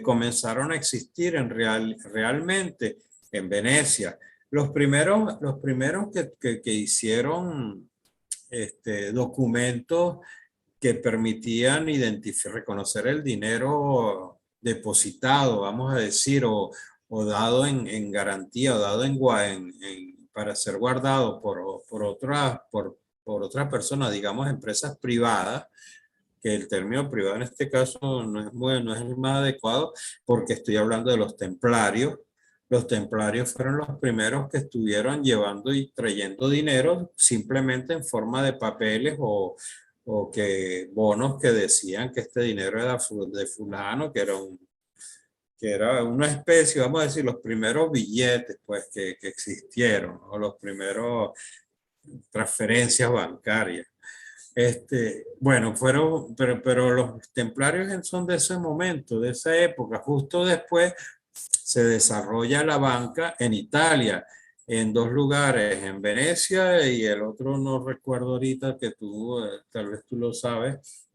S2: comenzaron a existir realmente en Venecia. Los primeros que hicieron documentos que permitían reconocer el dinero depositado, vamos a decir, o dado en garantía, o dado para ser guardado por otra persona, digamos, empresas privadas, que el término privado en este caso no es el más adecuado, porque estoy hablando de los templarios. Los templarios fueron los primeros que estuvieron llevando y trayendo dinero simplemente en forma de papeles o que bonos que decían que este dinero era de fulano, que era una especie, vamos a decir, los primeros billetes pues que existieron, o los primeros transferencias bancarias. Bueno, pero los templarios son de ese momento, de esa época. Justo después se desarrolla la banca en Italia, en 2 lugares, en Venecia y el otro no recuerdo ahorita, que tú, tal vez tú lo sabes,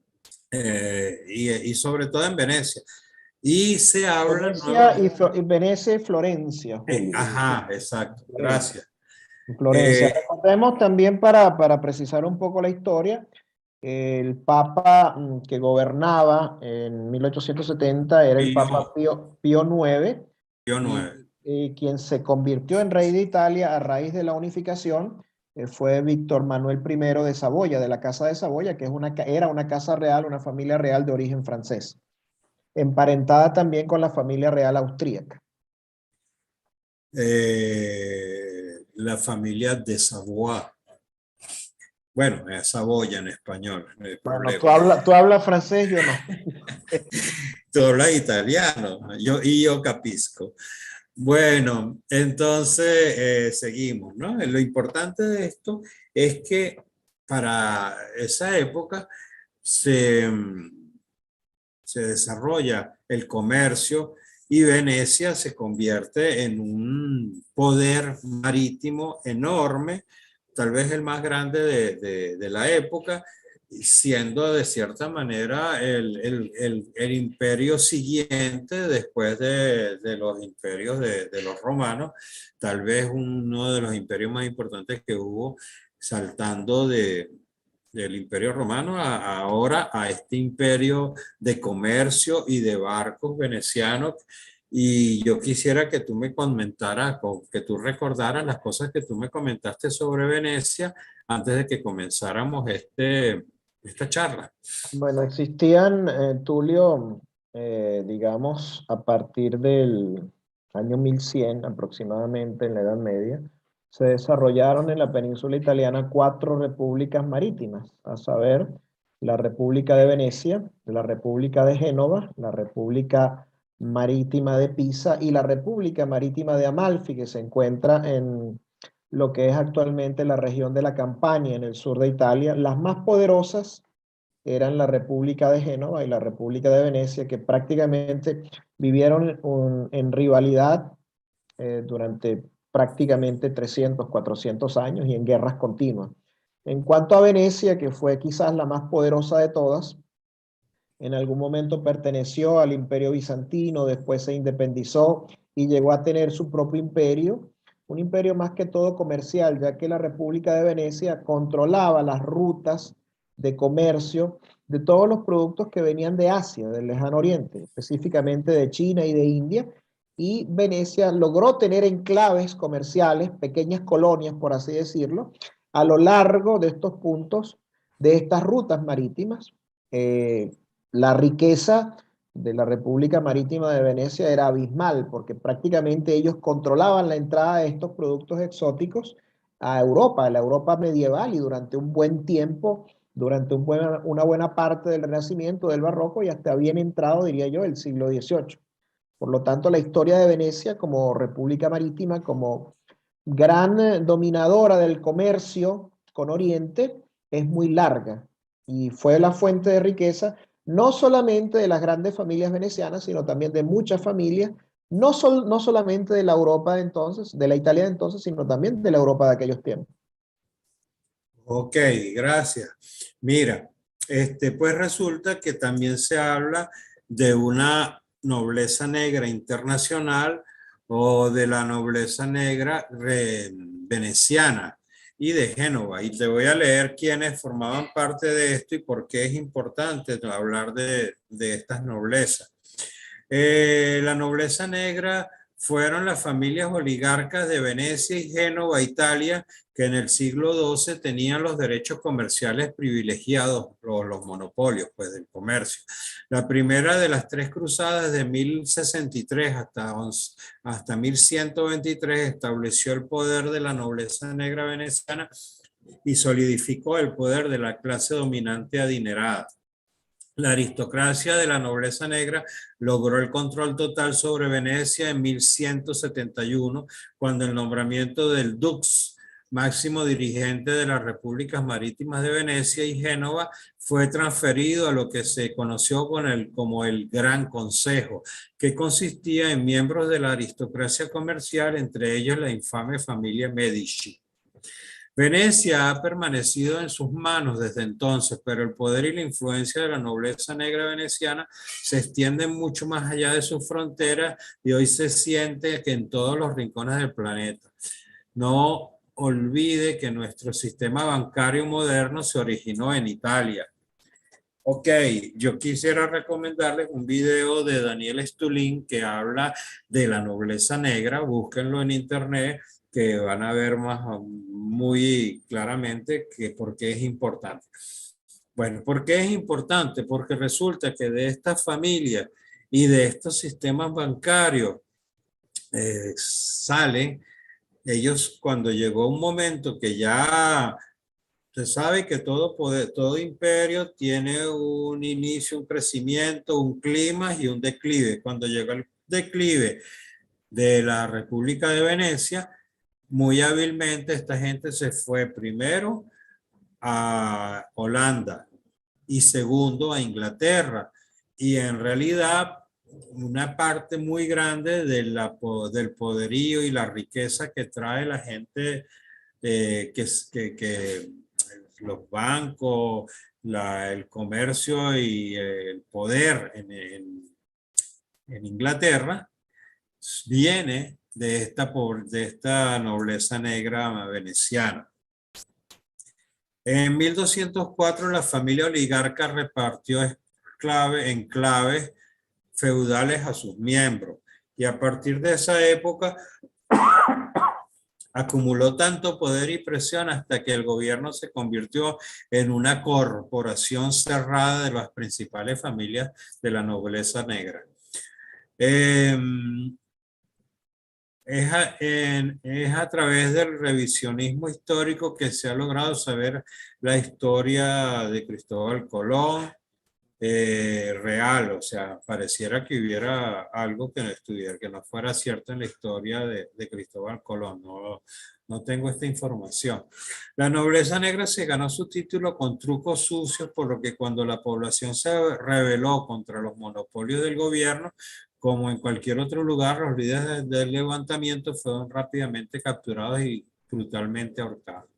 S2: y sobre todo en Venecia. Y se habla
S1: Venecia
S2: nuevo.
S1: y Venecia y Florencia, Julio.
S2: Ajá, exacto,
S1: Florencia.
S2: gracias.
S1: Florencia.
S2: Eh,
S1: Recordemos también para precisar un poco la historia, el Papa que gobernaba en 1870 era el Papa
S2: Pío,
S1: Pío IX,
S2: Pío
S1: y,
S2: IX.
S1: quien se convirtió en rey de Italia a raíz de la unificación fue Víctor Manuel I de Saboya, de la Casa de Saboya, que era una casa real, una familia real de origen francés, emparentada también con la familia real austríaca.
S2: La familia de Savoy. Bueno, es Saboya en español, no hay
S1: Bueno,
S2: problema.
S1: tú hablas francés, yo no.
S2: Tú hablas italiano, yo capisco. Bueno, entonces seguimos, ¿no? Lo importante de esto es que para esa época se, se desarrolla el comercio y Venecia se convierte en un poder marítimo enorme, tal vez el más grande de la época, siendo de cierta manera el imperio siguiente después de los imperios de los romanos, tal vez uno de los imperios más importantes que hubo, saltando del Imperio Romano ahora a este imperio de comercio y de barcos venecianos. Y yo quisiera que tú me comentaras, que tú recordaras las cosas que tú me comentaste sobre Venecia antes de que comenzáramos esta charla.
S1: Bueno, existían, Tulio, digamos, a partir del año 1100 aproximadamente, en la Edad Media, se desarrollaron en la península italiana 4 repúblicas marítimas, a saber, la República de Venecia, la República de Génova, la República Marítima de Pisa y la República Marítima de Amalfi, que se encuentra en lo que es actualmente la región de la Campania, en el sur de Italia. Las más poderosas eran la República de Génova y la República de Venecia, que prácticamente vivieron en rivalidad durante prácticamente 300, 400 años y en guerras continuas. En cuanto a Venecia, que fue quizás la más poderosa de todas, en algún momento perteneció al Imperio Bizantino, después se independizó y llegó a tener su propio imperio, un imperio más que todo comercial, ya que la República de Venecia controlaba las rutas de comercio de todos los productos que venían de Asia, del Lejano Oriente, específicamente de China y de India, y Venecia logró tener enclaves comerciales, pequeñas colonias, por así decirlo, a lo largo de estos puntos, de estas rutas marítimas. La riqueza de la República Marítima de Venecia era abismal, porque prácticamente ellos controlaban la entrada de estos productos exóticos a Europa, a la Europa medieval, y durante un buen tiempo, durante una buena parte del Renacimiento, del Barroco, y hasta bien entrado, diría yo, el siglo XVIII. Por lo tanto, la historia de Venecia como república marítima, como gran dominadora del comercio con Oriente, es muy larga y fue la fuente de riqueza no solamente de las grandes familias venecianas, sino también de muchas familias, no solamente de la Europa de entonces, de la Italia de entonces, sino también de la Europa de aquellos tiempos.
S2: Ok, gracias. Mira, pues resulta que también se habla de una nobleza negra internacional o de la nobleza negra veneciana y de Génova. Y te voy a leer quiénes formaban parte de esto y por qué es importante hablar de estas noblezas. La nobleza negra fueron las familias oligarcas de Venecia y Génova, Italia, que en el siglo XII tenían los derechos comerciales privilegiados o los monopolios pues, del comercio. La primera de las tres cruzadas de 1063 hasta 1123 estableció el poder de la nobleza negra veneciana y solidificó el poder de la clase dominante adinerada. La aristocracia de la nobleza negra logró el control total sobre Venecia en 1171, cuando el nombramiento del dux, máximo dirigente de las repúblicas marítimas de Venecia y Génova, fue transferido a lo que se conoció como el Gran Consejo, que consistía en miembros de la aristocracia comercial, entre ellos la infame familia Medici. Venecia ha permanecido en sus manos desde entonces, pero el poder y la influencia de la nobleza negra veneciana se extienden mucho más allá de sus fronteras y hoy se siente que en todos los rincones del planeta. No olvide que nuestro sistema bancario moderno se originó en Italia. Ok, yo quisiera recomendarles un video de Daniel Stulin que habla de la nobleza negra. Búsquenlo en internet, que van a ver muy claramente por qué es importante. Bueno, ¿por qué es importante? Porque resulta que de estas familias y de estos sistemas bancarios salen ellos cuando llegó un momento que ya se sabe que todo poder, todo imperio tiene un inicio, un crecimiento, un clima y un declive. Cuando llega el declive de la República de Venecia, muy hábilmente esta gente se fue primero a Holanda y segundo a Inglaterra. Y en realidad una parte muy grande del poderío y la riqueza que trae la gente que los bancos, el comercio y el poder en Inglaterra viene de esta nobleza negra veneciana. En 1204 la familia oligarca repartió enclaves feudales a sus miembros y a partir de esa época acumuló tanto poder y presión hasta que el gobierno se convirtió en una corporación cerrada de las principales familias de la nobleza negra. Es a través del revisionismo histórico que se ha logrado saber la historia de Cristóbal Colón real, o sea, pareciera que hubiera algo que no estuviera, que no fuera cierto en la historia de Cristóbal Colón, No tengo esta información. La nobleza negra se ganó su título con trucos sucios, por lo que cuando la población se rebeló contra los monopolios del gobierno, como en cualquier otro lugar, los líderes del levantamiento fueron rápidamente capturados y brutalmente ahorcados.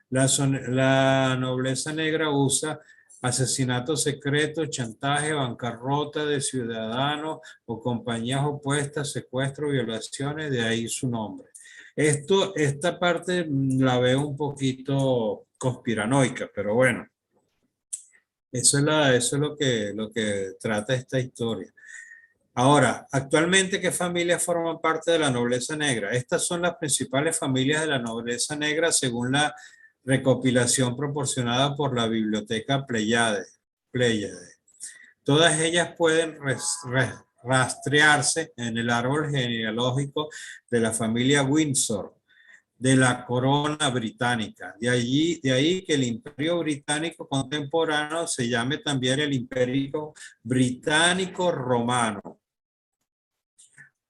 S2: La nobleza negra usa asesinatos secretos, chantaje, bancarrota de ciudadanos o compañías opuestas, secuestros, violaciones, de ahí su nombre. Esta parte la veo un poquito conspiranoica, pero bueno, eso es lo que trata esta historia. Ahora, actualmente, ¿qué familias forman parte de la nobleza negra? Estas son las principales familias de la nobleza negra según la recopilación proporcionada por la Biblioteca Pleiades. Todas ellas pueden rastrearse en el árbol genealógico de la familia Windsor, de la corona británica. De ahí que el Imperio Británico contemporáneo se llame también el Imperio Británico Romano.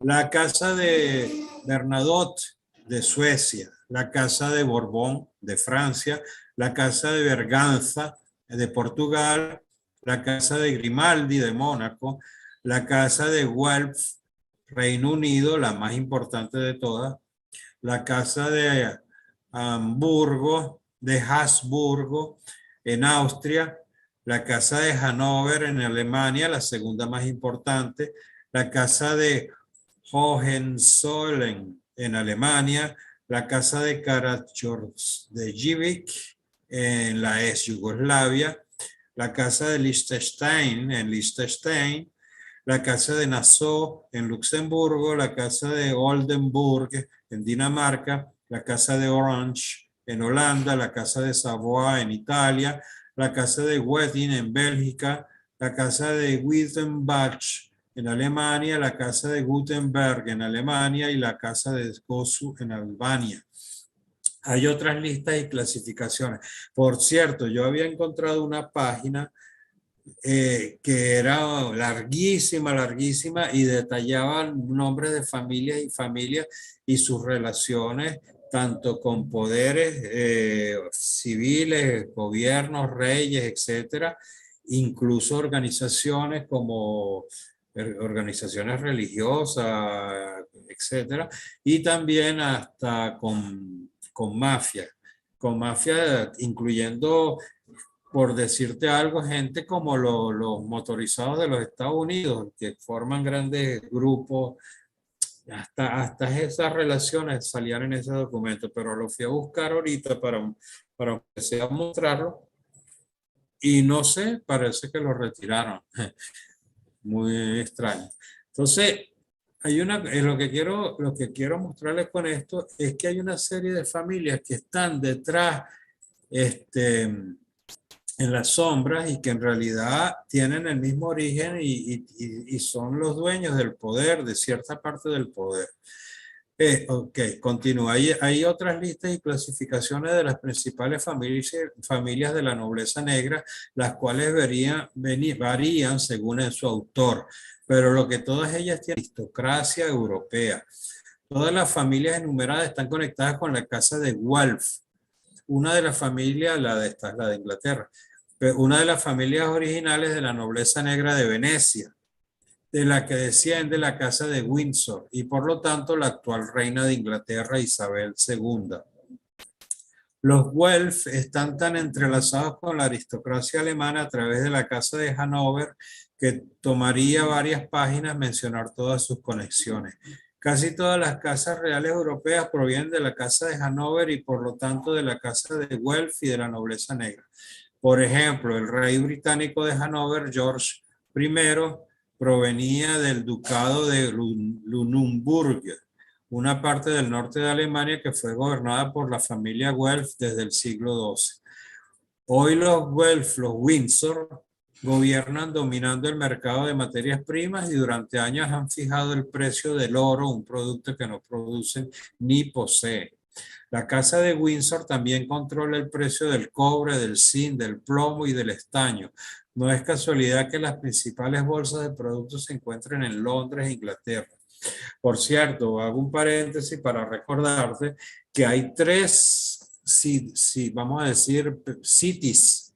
S2: La casa de Bernadotte de Suecia, la casa de Borbón de Francia, la casa de Berganza de Portugal, la casa de Grimaldi de Mónaco, la casa de Guelph, Reino Unido, la más importante de todas, la casa de Hamburgo, de Habsburgo en Austria, la casa de Hannover en Alemania, la segunda más importante, la casa de Hohenzollern en Alemania, la casa de Karađorđević en la ex Yugoslavia, la casa de Liechtenstein en Liechtenstein, la casa de Nassau en Luxemburgo, la casa de Oldenburg en Dinamarca, la casa de Orange en Holanda, la casa de Savoy en Italia, la casa de Wettin en Bélgica, la casa de Wittenbach en Alemania, la casa de Gutenberg en Alemania y la casa de Gosu en Albania. Hay otras listas y clasificaciones. Por cierto, yo había encontrado una página que era larguísima y detallaba nombres de familias y sus relaciones tanto con poderes civiles, gobiernos, reyes, etcétera, incluso organizaciones como organizaciones religiosas, etcétera, y también hasta con mafia, incluyendo, por decirte algo, gente como los motorizados de los Estados Unidos, que forman grandes grupos. Hasta esas relaciones salían en ese documento, pero lo fui a buscar ahorita para empezar a mostrarlo y no sé, parece que lo retiraron. Muy extraño. Entonces, lo que quiero mostrarles con esto es que hay una serie de familias que están detrás, en las sombras, y que en realidad tienen el mismo origen y son los dueños del poder, de cierta parte del poder. Ok, continúa. Hay otras listas y clasificaciones de las principales familias de la nobleza negra, las cuales varían según su autor, pero lo que todas ellas tienen aristocracia europea. Todas las familias enumeradas están conectadas con la casa de Guelph. Una de las familias, esta es la de Inglaterra, pero una de las familias originales de la nobleza negra de Venecia, de la que desciende la casa de Windsor y por lo tanto la actual reina de Inglaterra, Isabel II. Los Guelph están tan entrelazados con la aristocracia alemana a través de la casa de Hannover que tomaría varias páginas mencionar todas sus conexiones. Casi todas las casas reales europeas provienen de la casa de Hannover y por lo tanto de la casa de Guelph y de la nobleza negra. Por ejemplo, el rey británico de Hannover, George I, provenía del ducado de Lunenburg, una parte del norte de Alemania que fue gobernada por la familia Guelph desde el siglo XII. Hoy los Guelph, los Windsor, gobiernan dominando el mercado de materias primas y durante años han fijado el precio del oro, un producto que no producen ni poseen. La casa de Windsor también controla el precio del cobre, del zinc, del plomo y del estaño. No es casualidad que las principales bolsas de productos se encuentren en Londres e Inglaterra. Por cierto, hago un paréntesis para recordarte que hay tres, vamos a decir, cities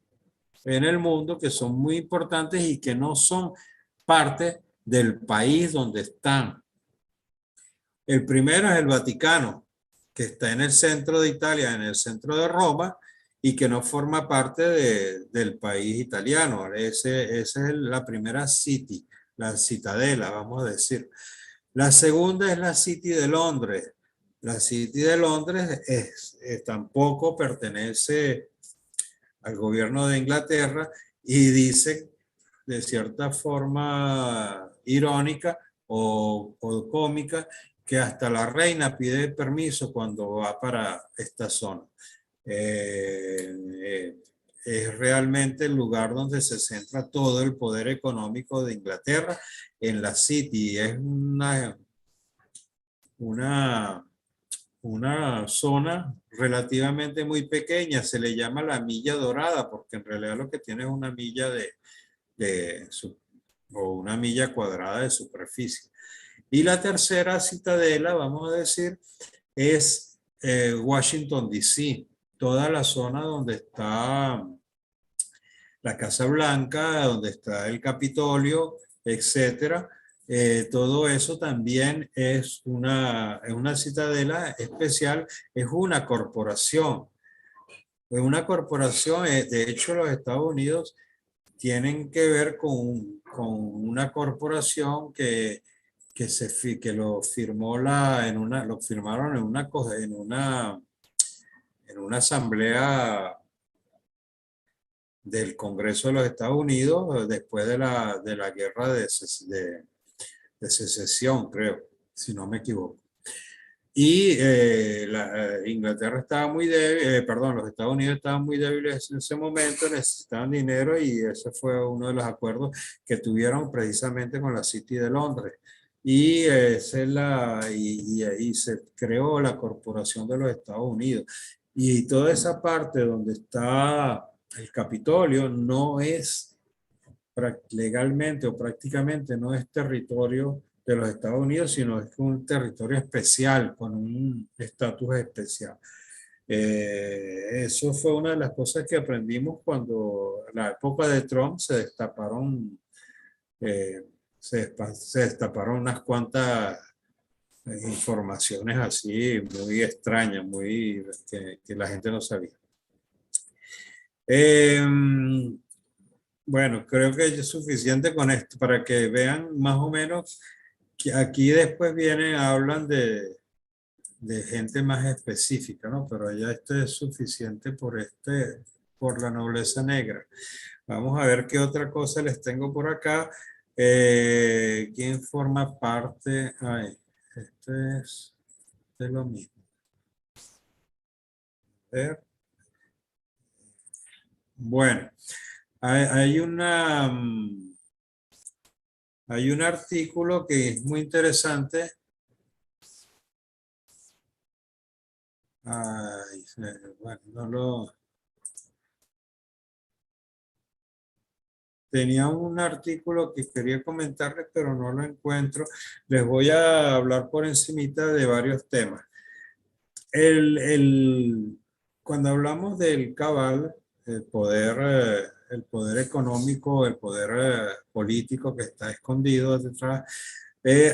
S2: en el mundo que son muy importantes y que no son parte del país donde están. El primero es el Vaticano, que está en el centro de Italia, en el centro de Roma, y que no forma parte del país italiano. Esa es la primera city, la Ciudadela, vamos a decir. La segunda es la City de Londres. La City de Londres tampoco pertenece al gobierno de Inglaterra y dice de cierta forma irónica o cómica que hasta la reina pide permiso cuando va para esta zona. Es realmente el lugar donde se centra todo el poder económico de Inglaterra en la City. Es una, una zona relativamente muy pequeña, se le llama la milla dorada, porque en realidad lo que tiene es una milla o una milla cuadrada de superficie. Y la tercera citadela, vamos a decir, es Washington, D.C., toda la zona donde está la Casa Blanca, donde está el Capitolio, etcétera. Todo eso también es una citadela especial, es una corporación. Es una corporación, de hecho los Estados Unidos tienen que ver con una corporación que lo firmó lo firmaron en una asamblea del Congreso de los Estados Unidos después de la guerra de secesión, creo, si no me equivoco. Y Inglaterra estaba muy débil, perdón, los Estados Unidos estaban muy débiles en ese momento, necesitaban dinero y ese fue uno de los acuerdos que tuvieron precisamente con la City de Londres. Y, ahí se creó la Corporación de los Estados Unidos. Y toda esa parte donde está el Capitolio no es legalmente o prácticamente no es territorio de los Estados Unidos, sino es un territorio especial, con un estatus especial. Eso fue una de las cosas que aprendimos cuando en la época de Trump se destaparon, se destaparon unas cuantas informaciones así muy extrañas, que la gente no sabía. Bueno, creo que es suficiente con esto para que vean más o menos que aquí después hablan de gente más específica, ¿no? Pero ya esto es suficiente por la nobleza negra. Vamos a ver qué otra cosa les tengo por acá. ¿Quién forma parte? Ay, este es lo mismo. A ver. Bueno, hay hay un artículo que es muy interesante. Ay, bueno, tenía un artículo que quería comentarles, pero no lo encuentro. Les voy a hablar por encimita de varios temas. Cuando hablamos del cabal, el poder económico, el poder político que está escondido detrás,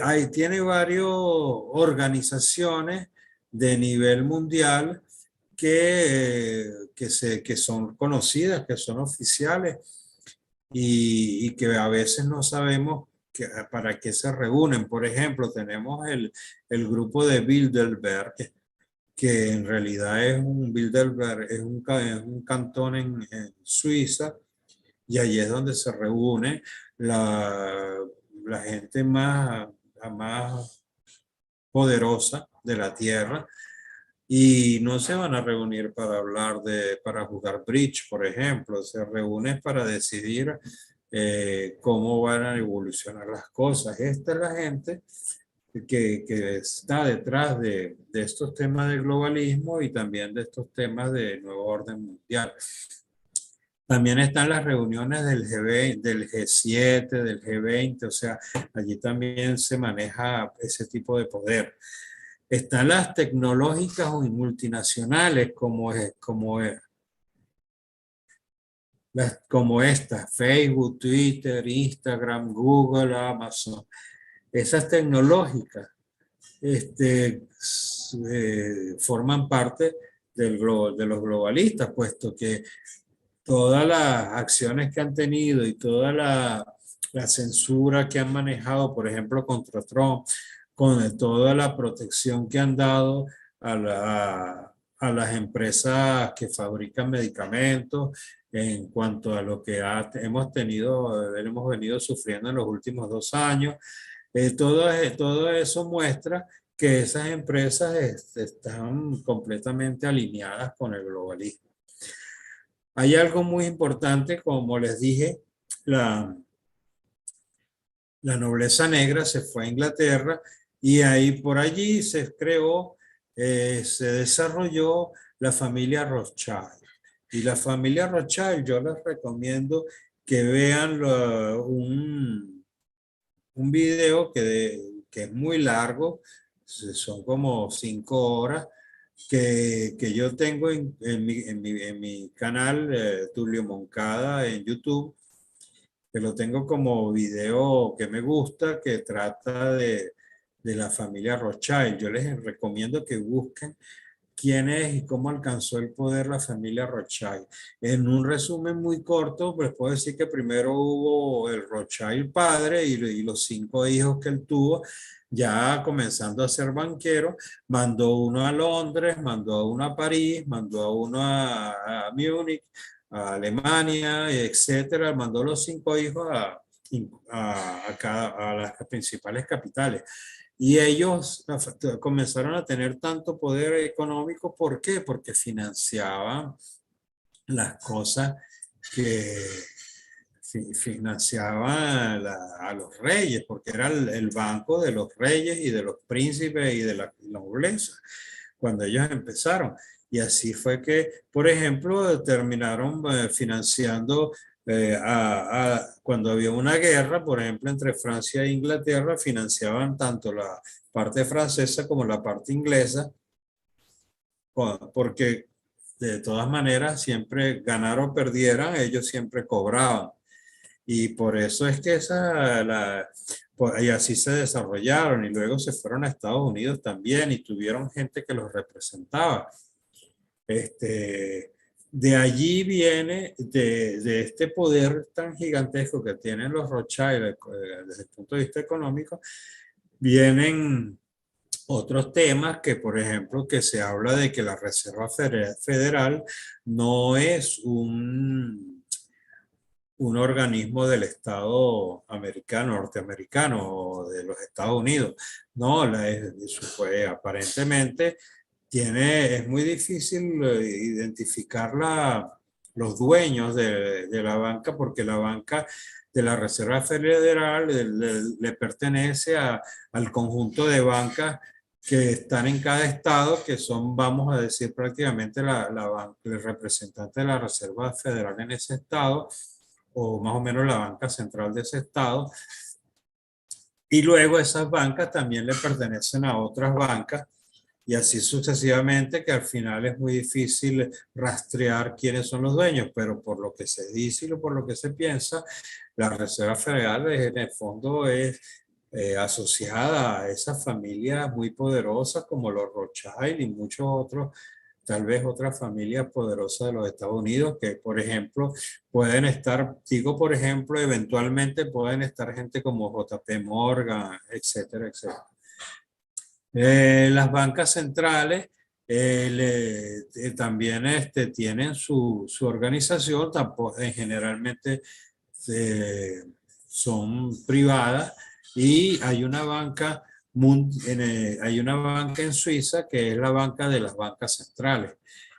S2: ahí tiene varias organizaciones de nivel mundial que son conocidas, que son oficiales y que a veces no sabemos para qué se reúnen. Por ejemplo, tenemos el grupo de Bilderberg, que en realidad es un Bilderberg, es un cantón en Suiza, y allí es donde se reúne la gente más poderosa de la Tierra, y no se van a reunir para para jugar bridge, por ejemplo, se reúnen para decidir cómo van a evolucionar las cosas. Esta es la gente que está detrás de estos temas del globalismo y también de estos temas de nuevo orden mundial. También están las reuniones del G20, del G7, del G20, o sea, allí también se maneja ese tipo de poder. Están las tecnológicas y multinacionales como estas, Facebook, Twitter, Instagram, Google, Amazon. Esas tecnológicas forman parte de los globalistas, puesto que todas las acciones que han tenido y toda la censura que han manejado, por ejemplo, contra Trump, con toda la protección que han dado a las empresas que fabrican medicamentos, en cuanto a lo que hemos venido sufriendo en los últimos 2 años. Todo eso muestra que esas empresas están completamente alineadas con el globalismo. Hay algo muy importante, como les dije, la nobleza negra se fue a Inglaterra y ahí por allí se creó, se desarrolló la familia Rothschild. Y la familia Rothschild, yo les recomiendo que vean un video que es muy largo, son como 5 horas, que yo tengo en mi canal, Tulio Moncada, en YouTube, que lo tengo como video que me gusta, que trata de la familia Rothschild. Yo les recomiendo que busquen quién es y cómo alcanzó el poder la familia Rothschild. En un resumen muy corto, pues puedo decir que primero hubo el Rothschild padre y los 5 hijos que él tuvo, ya comenzando a ser banquero. Mandó uno a Londres, mandó a uno a París, mandó a uno a Múnich, a Alemania, etcétera. Mandó los 5 hijos a las principales capitales. Y ellos comenzaron a tener tanto poder económico. ¿Por qué? Porque financiaban las cosas que financiaban a los reyes, porque era el banco de los reyes y de los príncipes y de la nobleza, cuando ellos empezaron. Y así fue que, por ejemplo, terminaron financiando cuando había una guerra, por ejemplo, entre Francia e Inglaterra, financiaban tanto la parte francesa como la parte inglesa, porque de todas maneras, siempre ganar o perdieran, ellos siempre cobraban. Y por eso es que y así se desarrollaron y luego se fueron a Estados Unidos también y tuvieron gente que los representaba. De allí viene, de este poder tan gigantesco que tienen los Rothschild desde el punto de vista económico, vienen otros temas que, por ejemplo, que se habla de que la Reserva Federal no es un organismo del Estado americano, norteamericano o de los Estados Unidos. No, aparentemente es muy difícil identificar los dueños de la banca, porque la banca de la Reserva Federal le pertenece al conjunto de bancas que están en cada estado, que son, vamos a decir, prácticamente el representante de la Reserva Federal en ese estado, o más o menos la banca central de ese estado. Y luego esas bancas también le pertenecen a otras bancas, y así sucesivamente, que al final es muy difícil rastrear quiénes son los dueños, pero por lo que se dice y por lo que se piensa, la Reserva Federal en el fondo es asociada a esas familias muy poderosas como los Rothschild y muchos otros, tal vez otras familias poderosas de los Estados Unidos, que por ejemplo pueden estar, digo por ejemplo, eventualmente pueden estar gente como JP Morgan, etcétera, etcétera. Las bancas centrales también tienen su organización, generalmente son privadas, y hay una banca en Suiza que es la banca de las bancas centrales.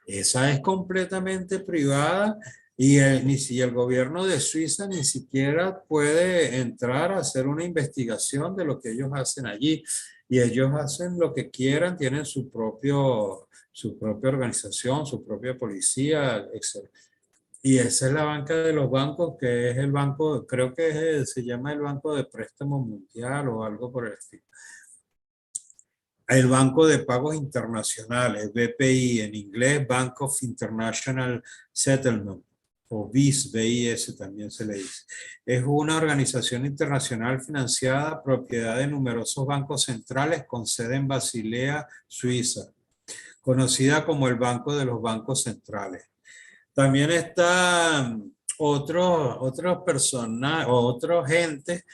S2: Esa es completamente privada y el gobierno de Suiza ni siquiera puede entrar a hacer una investigación de lo que ellos hacen allí. Y ellos hacen lo que quieran, tienen su propia organización, su propia policía, etc. Y esa es la banca de los bancos, que es el banco, creo que se llama el Banco de Préstamo Mundial o algo por el estilo. El Banco de Pagos Internacionales, BPI, en inglés, Bank of International Settlement, o BIS también se le dice. Es una organización internacional financiada, propiedad de numerosos bancos centrales con sede en Basilea, Suiza, conocida como el Banco de los Bancos Centrales. También están otros personas, otros gentes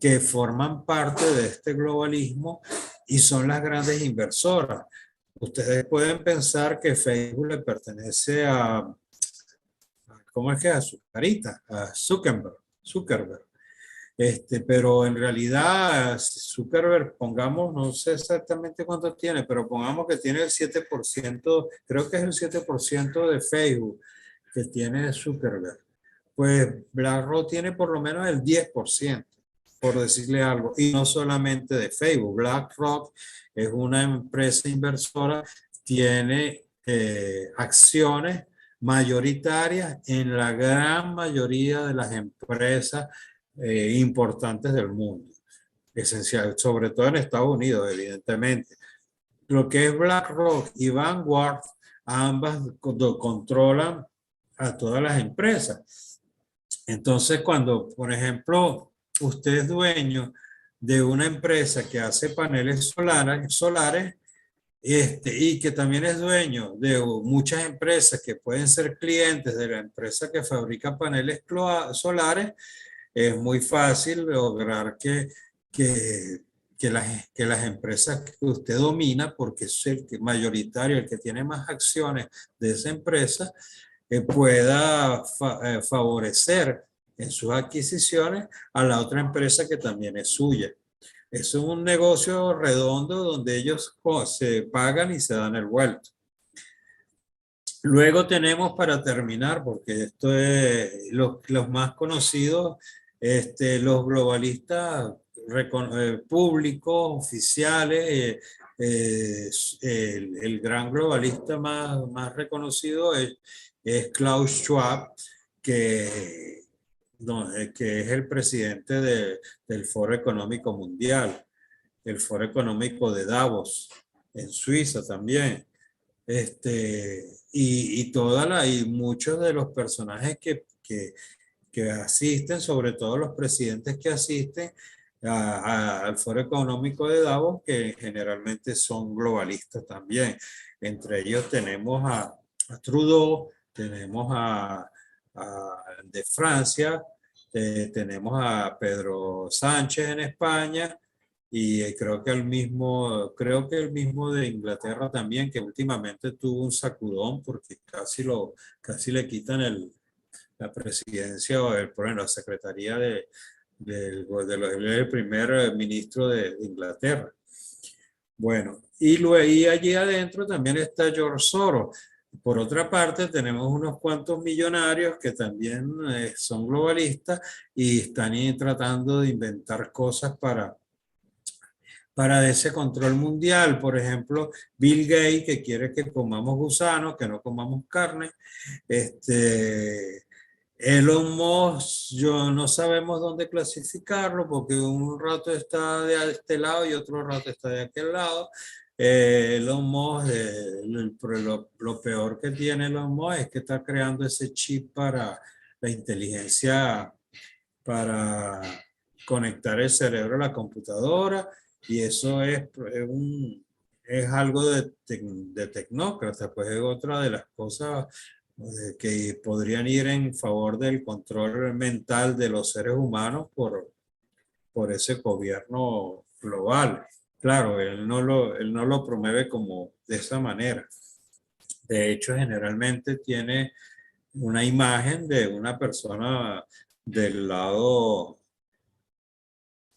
S2: que forman parte de este globalismo y son las grandes inversoras. Ustedes pueden pensar que Facebook le pertenece ¿cómo es que? A su carita, a Zuckerberg. Pero en realidad Zuckerberg, pongamos, no sé exactamente cuánto tiene, pero pongamos que tiene el 7%, creo que es el 7% de Facebook que tiene Zuckerberg. Pues BlackRock tiene por lo menos el 10%, por decirle algo, y no solamente de Facebook. BlackRock es una empresa inversora, tiene acciones mayoritarias en la gran mayoría de las empresas importantes del mundo, esencial, sobre todo en Estados Unidos, evidentemente. Lo que es BlackRock y Vanguard, ambas controlan a todas las empresas. Entonces, cuando, por ejemplo, usted es dueño de una empresa que hace paneles solares y que también es dueño de muchas empresas que pueden ser clientes de la empresa que fabrica paneles solares, es muy fácil lograr que, que las empresas que usted domina, porque es el que mayoritario, el que tiene más acciones de esa empresa, pueda favorecer en sus adquisiciones a la otra empresa que también es suya. Eso es un negocio redondo donde ellos se pagan y se dan el vuelto. Luego tenemos, para terminar, porque esto es los más conocidos, los globalistas públicos, oficiales, el gran globalista más reconocido es Klaus Schwab, que, que es el presidente del Foro Económico Mundial, el Foro Económico de Davos, en Suiza también. Y muchos de los personajes que asisten, sobre todo los presidentes que asisten al Foro Económico de Davos, que generalmente son globalistas también. Entre ellos tenemos a Trudeau, tenemos de Francia, tenemos a Pedro Sánchez en España, y creo que el mismo de Inglaterra también, que últimamente tuvo un sacudón porque casi le quitan la presidencia o la secretaría del primer ministro de Inglaterra. Bueno, y allí adentro también está George Soros. Por otra parte, tenemos unos cuantos millonarios que también son globalistas y están tratando de inventar cosas para ese control mundial. Por ejemplo, Bill Gates, que quiere que comamos gusanos, que no comamos carne. Elon Musk, no sabemos dónde clasificarlo porque un rato está de este lado y otro rato está de aquel lado. Elon Musk, lo peor que tiene Elon Musk es que está creando ese chip para la inteligencia, para conectar el cerebro a la computadora, y eso es algo de tecnócrata, pues es otra de las cosas que podrían ir en favor del control mental de los seres humanos por ese gobierno global. Claro, él no lo promueve como de esa manera. De hecho, generalmente tiene una imagen de una persona del lado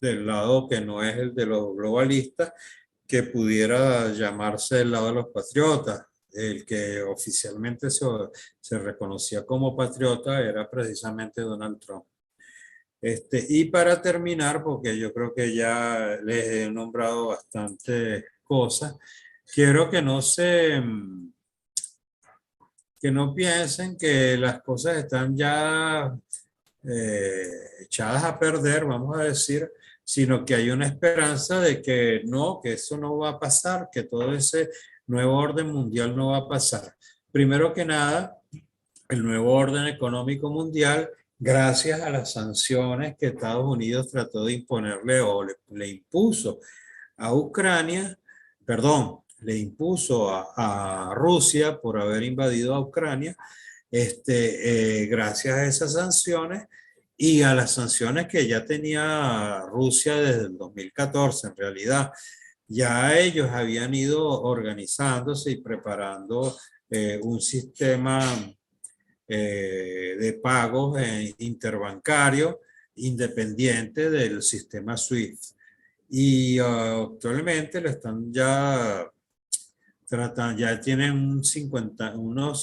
S2: que no es el de los globalistas, que pudiera llamarse el lado de los patriotas. El que oficialmente se reconocía como patriota era precisamente Donald Trump. Y para terminar, porque yo creo que ya les he nombrado bastantes cosas, quiero que que no piensen que las cosas están ya echadas a perder, vamos a decir, sino que hay una esperanza de que no, que eso no va a pasar, que todo ese nuevo orden mundial no va a pasar. Primero que nada, el nuevo orden económico mundial, gracias a las sanciones que Estados Unidos trató de imponerle o le impuso a Ucrania, perdón, le impuso a Rusia por haber invadido a Ucrania, gracias a esas sanciones y a las sanciones que ya tenía Rusia desde el 2014, en realidad. Ya ellos habían ido organizándose y preparando un sistema de pagos interbancario independiente del sistema SWIFT. Y actualmente lo están ya tratando, ya tienen unos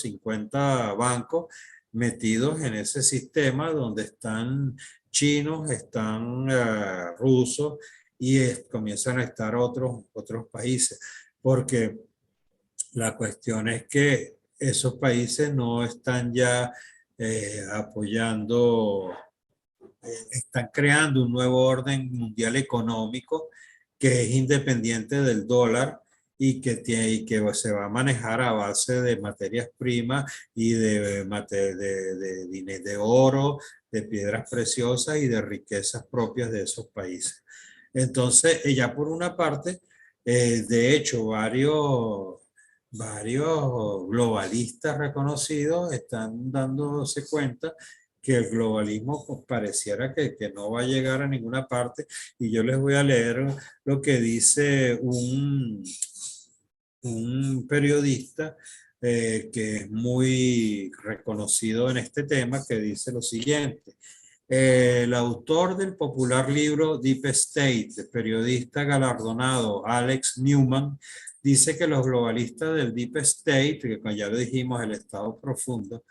S2: 50 bancos metidos en ese sistema donde están chinos, están rusos y comienzan a estar otros países. Porque la cuestión es que esos países no están ya apoyando, están creando un nuevo orden mundial económico que es independiente del dólar y que se va a manejar a base de materias primas y de oro, de piedras preciosas y de riquezas propias de esos países. Entonces, ya por una parte, de hecho, varios globalistas reconocidos están dándose cuenta que el globalismo pues, pareciera que no va a llegar a ninguna parte. Y yo les voy a leer lo que dice un periodista que es muy reconocido en este tema, que dice lo siguiente. El autor del popular libro Deep State, el periodista galardonado Alex Newman, dice que los globalistas del Deep State, que ya lo dijimos, el Estado profundo,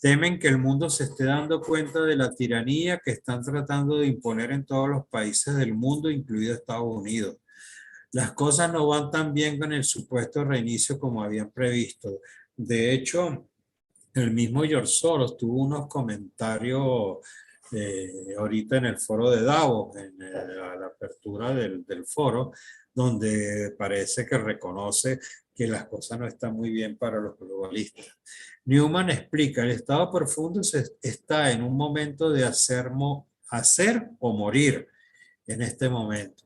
S2: temen que el mundo se esté dando cuenta de la tiranía que están tratando de imponer en todos los países del mundo, incluido Estados Unidos. Las cosas no van tan bien con el supuesto reinicio como habían previsto. De hecho, el mismo George Soros tuvo unos comentarios ahorita en el foro de Davos, a la apertura del foro, donde parece que reconoce que las cosas no están muy bien para los globalistas. Newman explica, el estado profundo está en un momento de hacer o morir en este momento.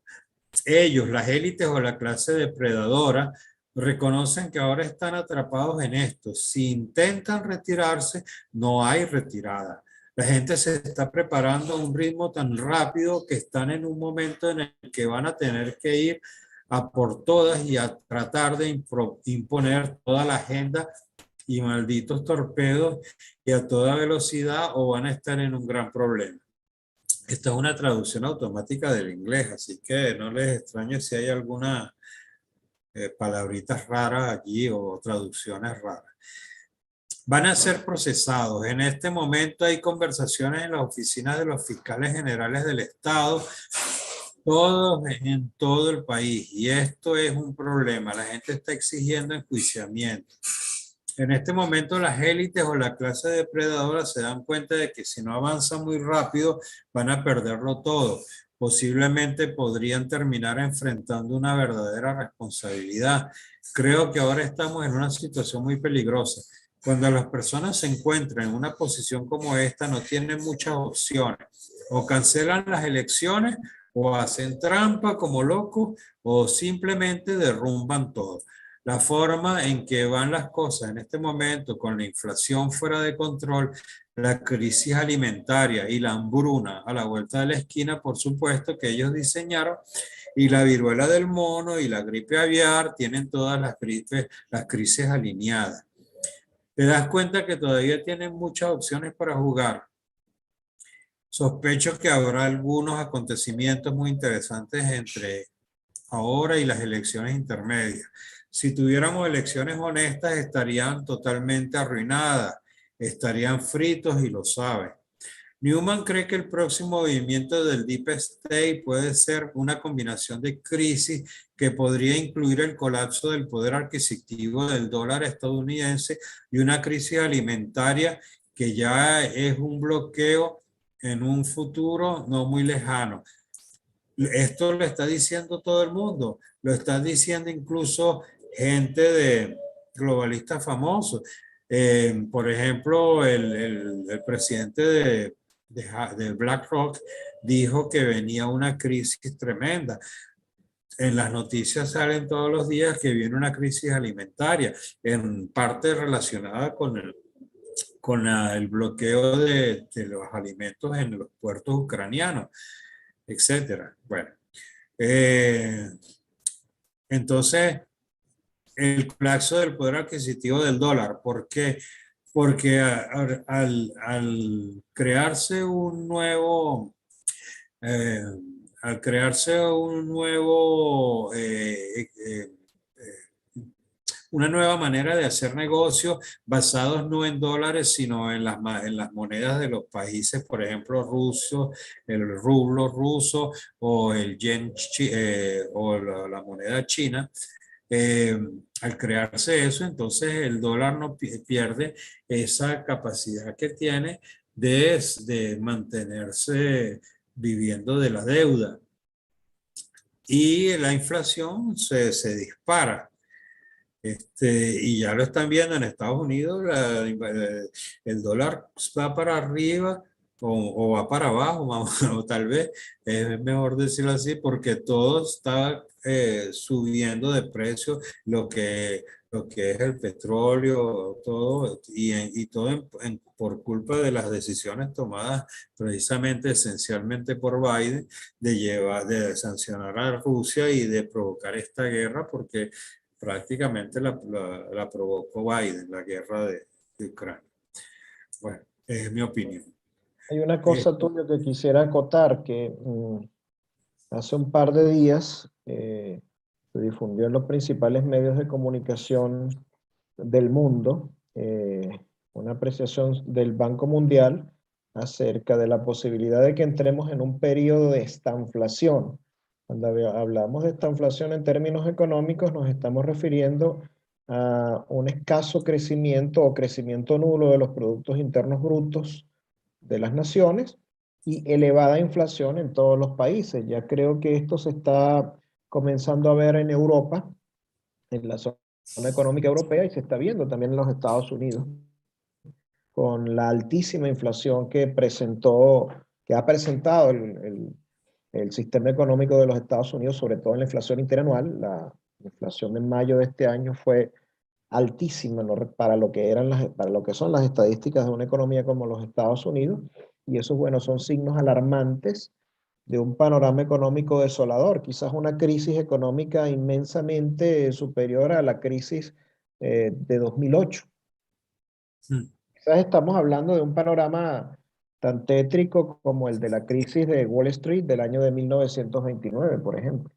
S2: Ellos, las élites o la clase depredadora, reconocen que ahora están atrapados en esto. Si intentan retirarse, no hay retirada. La gente se está preparando a un ritmo tan rápido que están en un momento en el que van a tener que ir a por todas y a tratar de imponer toda la agenda y malditos torpedos y a toda velocidad o van a estar en un gran problema. Esta es una traducción automática del inglés, así que no les extrañe si hay alguna palabritas raras allí o traducciones raras. Van a ser procesados. En este momento hay conversaciones en las oficinas de los fiscales generales del Estado, todos en todo el país, y esto es un problema. La gente está exigiendo enjuiciamiento. En este momento las élites o la clase depredadora se dan cuenta de que si no avanzan muy rápido van a perderlo todo. Posiblemente podrían terminar enfrentando una verdadera responsabilidad. Creo que ahora estamos en una situación muy peligrosa. Cuando las personas se encuentran en una posición como esta, no tienen muchas opciones. O cancelan las elecciones, o hacen trampa como locos, o simplemente derrumban todo. La forma en que van las cosas en este momento, con la inflación fuera de control, la crisis alimentaria y la hambruna a la vuelta de la esquina, por supuesto, que ellos diseñaron, y la viruela del mono y la gripe aviar tienen todas las crisis alineadas. Te das cuenta que todavía tienen muchas opciones para jugar. Sospecho que habrá algunos acontecimientos muy interesantes entre ahora y las elecciones intermedias. Si tuviéramos elecciones honestas, estarían totalmente arruinadas, estarían fritos y lo saben. Newman cree que el próximo movimiento del Deep State puede ser una combinación de crisis que podría incluir el colapso del poder adquisitivo del dólar estadounidense y una crisis alimentaria que ya es un bloqueo en un futuro no muy lejano. Esto lo está diciendo todo el mundo, lo está diciendo incluso gente de globalistas famosos. Por ejemplo, el presidente de BlackRock dijo que venía una crisis tremenda. En las noticias salen todos los días que viene una crisis alimentaria, en parte relacionada con el bloqueo de los alimentos en los puertos ucranianos, etcétera. Bueno, eh, entonces, el colapso del poder adquisitivo del dólar. ¿Por qué? Porque al crearse un nuevo, eh, al crearse un nuevo, una nueva manera de hacer negocios basados no en dólares, sino en las monedas de los países, por ejemplo, ruso, el rublo ruso o el yen o la moneda china. Eh, Al crearse eso, entonces el dólar no pierde esa capacidad que tiene de mantenerse viviendo de la deuda. Y la inflación se dispara. Y ya lo están viendo en Estados Unidos, el dólar va para arriba o va para abajo, o tal vez es mejor decirlo así, porque todo está subiendo de precio, lo que es el petróleo, todo, y todo por culpa de las decisiones tomadas precisamente, esencialmente por Biden, de sancionar a Rusia y de provocar esta guerra, porque prácticamente la provocó Biden, la guerra de Ucrania. Bueno, es mi opinión.
S1: Hay una
S2: Eh,
S1: cosa, Tulio, que quisiera acotar, que hace un par de días se difundió en los principales medios de comunicación del mundo una apreciación del Banco Mundial acerca de la posibilidad de que entremos en un periodo de estanflación. Cuando hablamos de estanflación en términos económicos, nos estamos refiriendo a un escaso crecimiento o crecimiento nulo de los productos internos brutos de las naciones y elevada inflación en todos los países. Ya creo que esto se está comenzando a ver en Europa, en la zona económica europea, y se está viendo también en los Estados Unidos, con la altísima inflación que ha presentado el sistema económico de los Estados Unidos, sobre todo en la inflación interanual. La inflación en mayo de este año fue altísima, ¿no?, para lo que para lo que son las estadísticas de una economía como los Estados Unidos, y eso, bueno, son signos alarmantes de un panorama económico desolador, quizás una crisis económica inmensamente superior a la crisis de 2008. Quizás estamos hablando de un panorama tan tétrico como el de la crisis de Wall Street del año de 1929, por ejemplo.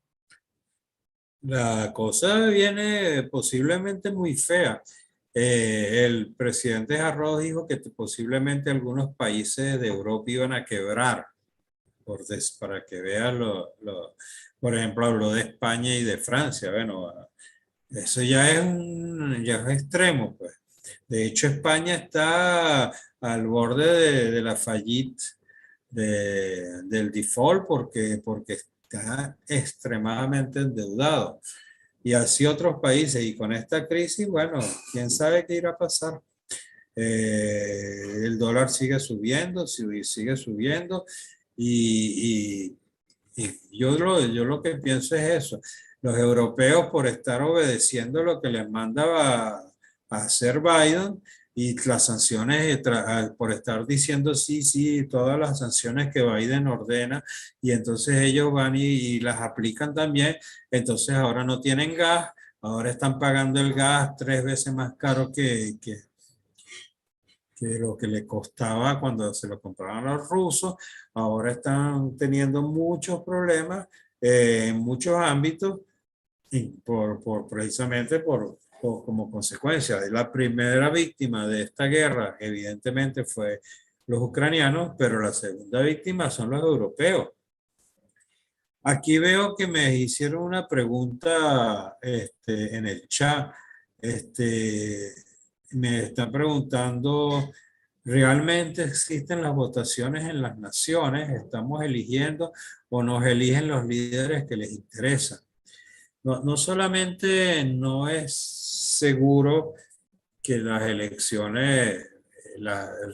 S2: la cosa viene posiblemente muy fea. El presidente Jarrod dijo que posiblemente algunos países de Europa iban a quebrar, para que vean por ejemplo, habló de España y de Francia. Bueno, eso ya es extremo, pues. De hecho, España está al borde de la fallida, del default, porque está extremadamente endeudado. Y así otros países. Y con esta crisis, bueno, quién sabe qué irá a pasar. El dólar sigue subiendo, sigue subiendo. Y, yo lo que pienso es eso. Los europeos, por estar obedeciendo lo que les manda a hacer Biden, y las sanciones, por estar diciendo sí, sí, todas las sanciones que Biden ordena, y entonces ellos van y las aplican también. Entonces ahora no tienen gas, ahora están pagando el gas 3 veces más caro que lo que le costaba cuando se lo compraban los rusos. Ahora están teniendo muchos problemas en muchos ámbitos, y precisamente como consecuencia. La primera víctima de esta guerra, evidentemente, fue los ucranianos, pero la segunda víctima son los europeos. Aquí veo que me hicieron una pregunta en el chat. Este, Me están preguntando, ¿realmente existen las votaciones en las naciones? ¿Estamos eligiendo o nos eligen los líderes que les interesan? No solamente no es seguro que las elecciones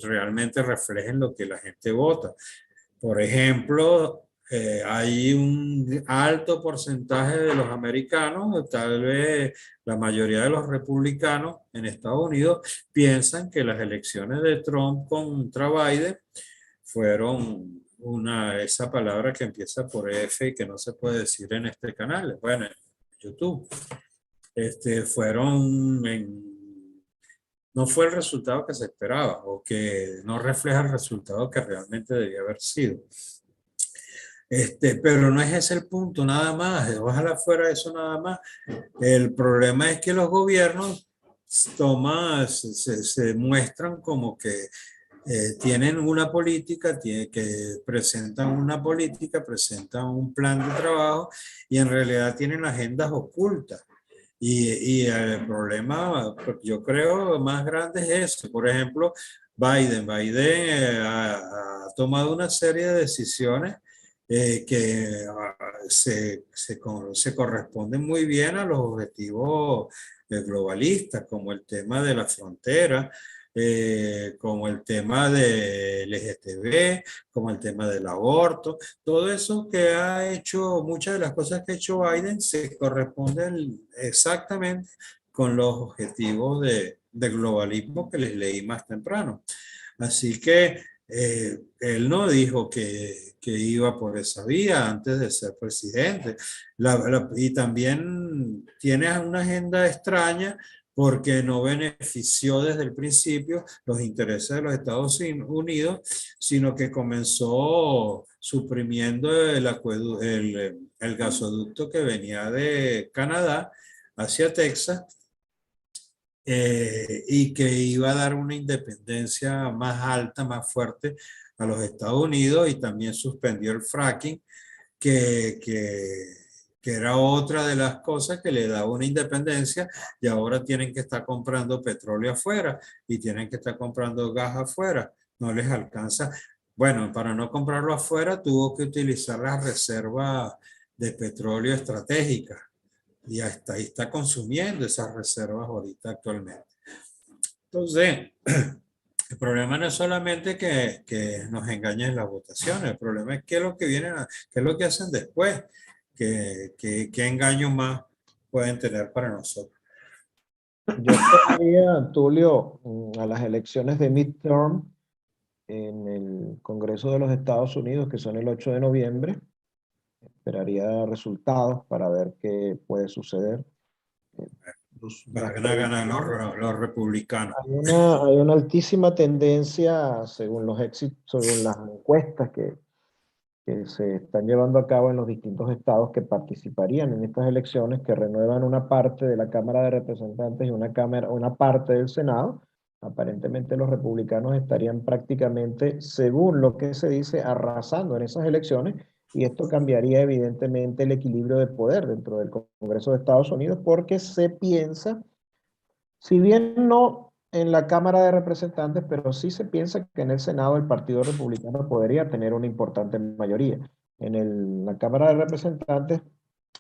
S2: realmente reflejen lo que la gente vota. Por ejemplo, hay un alto porcentaje de los americanos, tal vez la mayoría de los republicanos en Estados Unidos, piensan que las elecciones de Trump contra Biden fueron esa palabra que empieza por F y que no se puede decir en este canal, bueno, en YouTube. No fue el resultado que se esperaba o que no refleja el resultado que realmente debía haber sido. Pero no es ese el punto, nada más. Ojalá fuera eso nada más. El problema es que los gobiernos se muestran como que tienen una política, que presentan una política, presentan un plan de trabajo y en realidad tienen agendas ocultas. Y el problema, yo creo, más grande es eso. Por ejemplo, Biden ha tomado una serie de decisiones que se corresponden muy bien a los objetivos globalistas, como el tema de la frontera, como el tema del LGTB, como el tema del aborto. Todo eso que ha hecho, muchas de las cosas que ha hecho Biden se corresponden exactamente con los objetivos de globalismo que les leí más temprano. Así que él no dijo que iba por esa vía antes de ser presidente. Y también tiene una agenda extraña porque no benefició desde el principio los intereses de los Estados Unidos, sino que comenzó suprimiendo el gasoducto que venía de Canadá hacia Texas, y que iba a dar una independencia más alta, más fuerte a los Estados Unidos, y también suspendió el fracking, que, que, que era otra de las cosas que le daba una independencia, y ahora tienen que estar comprando petróleo afuera y tienen que estar comprando gas afuera, no les alcanza. Bueno, para no comprarlo afuera tuvo que utilizar las reservas de petróleo estratégicas y hasta ahí está consumiendo esas reservas ahorita actualmente. Entonces, el problema no es solamente que nos engañen las votaciones, el problema es qué es lo que vienen qué es lo que hacen después, qué engaños más pueden tener para nosotros.
S1: Yo esperaría, Tulio, a las elecciones de midterm en el Congreso de los Estados Unidos, que son el 8 de noviembre. Esperaría resultados para ver qué puede suceder. Las
S2: Van a ganar
S1: predicciones,
S2: los republicanos.
S1: hay una altísima tendencia, según los éxitos, según las encuestas que se están llevando a cabo en los distintos estados que participarían en estas elecciones, que renuevan una parte de la Cámara de Representantes y una parte del Senado. Aparentemente los republicanos estarían prácticamente, según lo que se dice, arrasando en esas elecciones, y esto cambiaría evidentemente el equilibrio de poder dentro del Congreso de Estados Unidos, porque se piensa, si bien no en la Cámara de Representantes, pero sí se piensa que en el Senado el Partido Republicano podría tener una importante mayoría. La Cámara de Representantes,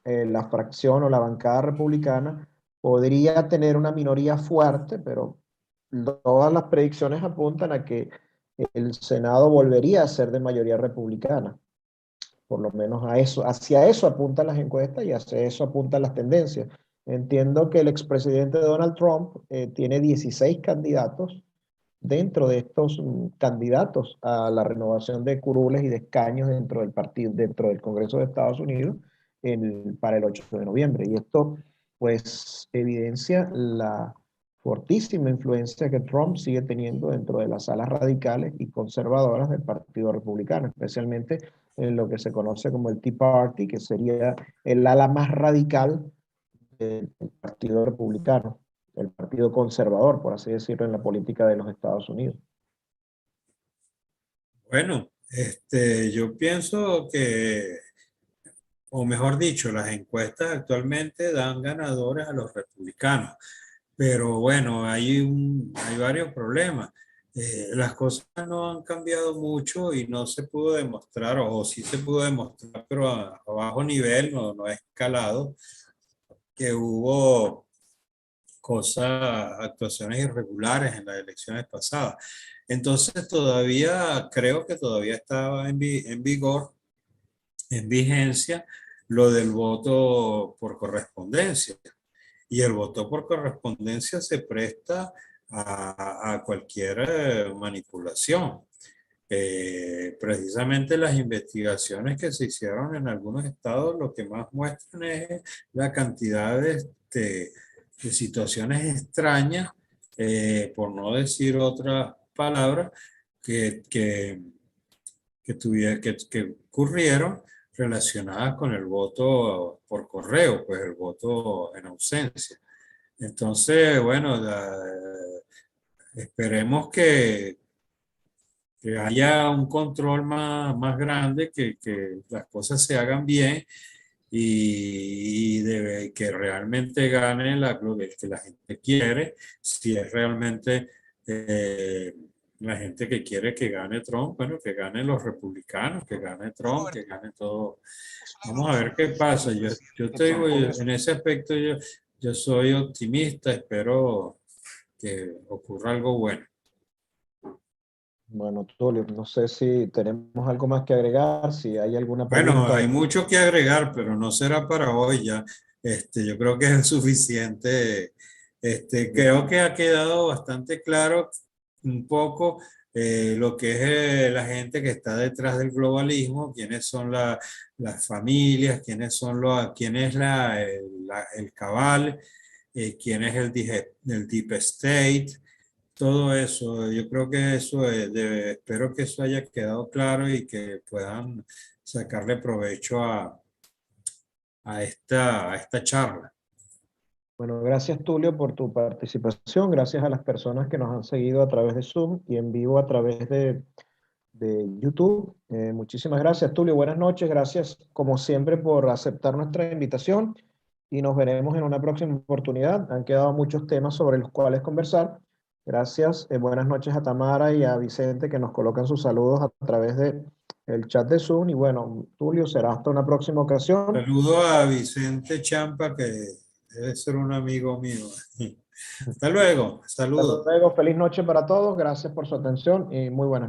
S1: la fracción o la bancada republicana podría tener una minoría fuerte, pero todas las predicciones apuntan a que el Senado volvería a ser de mayoría republicana. Por lo menos hacia eso apuntan las encuestas y hacia eso apuntan las tendencias. Entiendo que el expresidente Donald Trump tiene 16 candidatos. Dentro de estos candidatos a la renovación de curules y de escaños dentro del partido, dentro del Congreso de Estados Unidos, para el 8 de noviembre. Y esto, pues, evidencia la fortísima influencia que Trump sigue teniendo dentro de las salas radicales y conservadoras del Partido Republicano, especialmente en lo que se conoce como el Tea Party, que sería el ala más radical del Partido Republicano, el Partido Conservador, por así decirlo, en la política de los Estados Unidos.
S2: Bueno, yo pienso que, o mejor dicho, las encuestas actualmente dan ganadores a los republicanos. Pero bueno, hay varios problemas. Las cosas no han cambiado mucho y no se pudo demostrar, o sí se pudo demostrar, pero a bajo nivel, no ha escalado, que hubo actuaciones irregulares en las elecciones pasadas. Entonces creo que todavía estaba en vigor, en vigencia, lo del voto por correspondencia. Y el voto por correspondencia se presta a cualquier manipulación. Precisamente las investigaciones que se hicieron en algunos estados lo que más muestran es la cantidad de situaciones extrañas, por no decir otras palabras, que, que, que ocurrieron relacionadas con el voto por correo, pues el voto en ausencia. Entonces, bueno, esperemos que haya un control más grande, que las cosas se hagan bien que realmente gane el que la gente quiere, si es realmente eh, la gente que quiere que gane Trump, bueno, que gane los republicanos, que gane Trump, que gane todo. Vamos a ver qué pasa. Yo estoy en ese aspecto, yo soy optimista, espero que ocurra algo bueno.
S1: Bueno, Tulio, no sé si tenemos algo más que agregar, si hay alguna
S2: Bueno,
S1: pregunta.
S2: hay mucho que agregar, pero no será para hoy ya. Yo creo que es suficiente. Creo que ha quedado bastante claro un poco lo que es la gente que está detrás del globalismo, quiénes son las familias, quién es el cabal, quién es el deep state, todo eso. Yo creo que espero que eso haya quedado claro y que puedan sacarle provecho a esta charla.
S1: Bueno, gracias Tulio por tu participación, gracias a las personas que nos han seguido a través de Zoom y en vivo a través de YouTube. Muchísimas gracias Tulio, buenas noches, gracias como siempre por aceptar nuestra invitación y nos veremos en una próxima oportunidad. Han quedado muchos temas sobre los cuales conversar. Gracias, buenas noches a Tamara y a Vicente que nos colocan sus saludos a través de el chat de Zoom y bueno, Tulio, será hasta una próxima ocasión.
S2: Saludo a Vicente Champa, que debe ser un amigo mío. Hasta luego,
S1: Hasta
S2: saludos.
S1: luego, feliz noche para todos, gracias por su atención y muy buenas.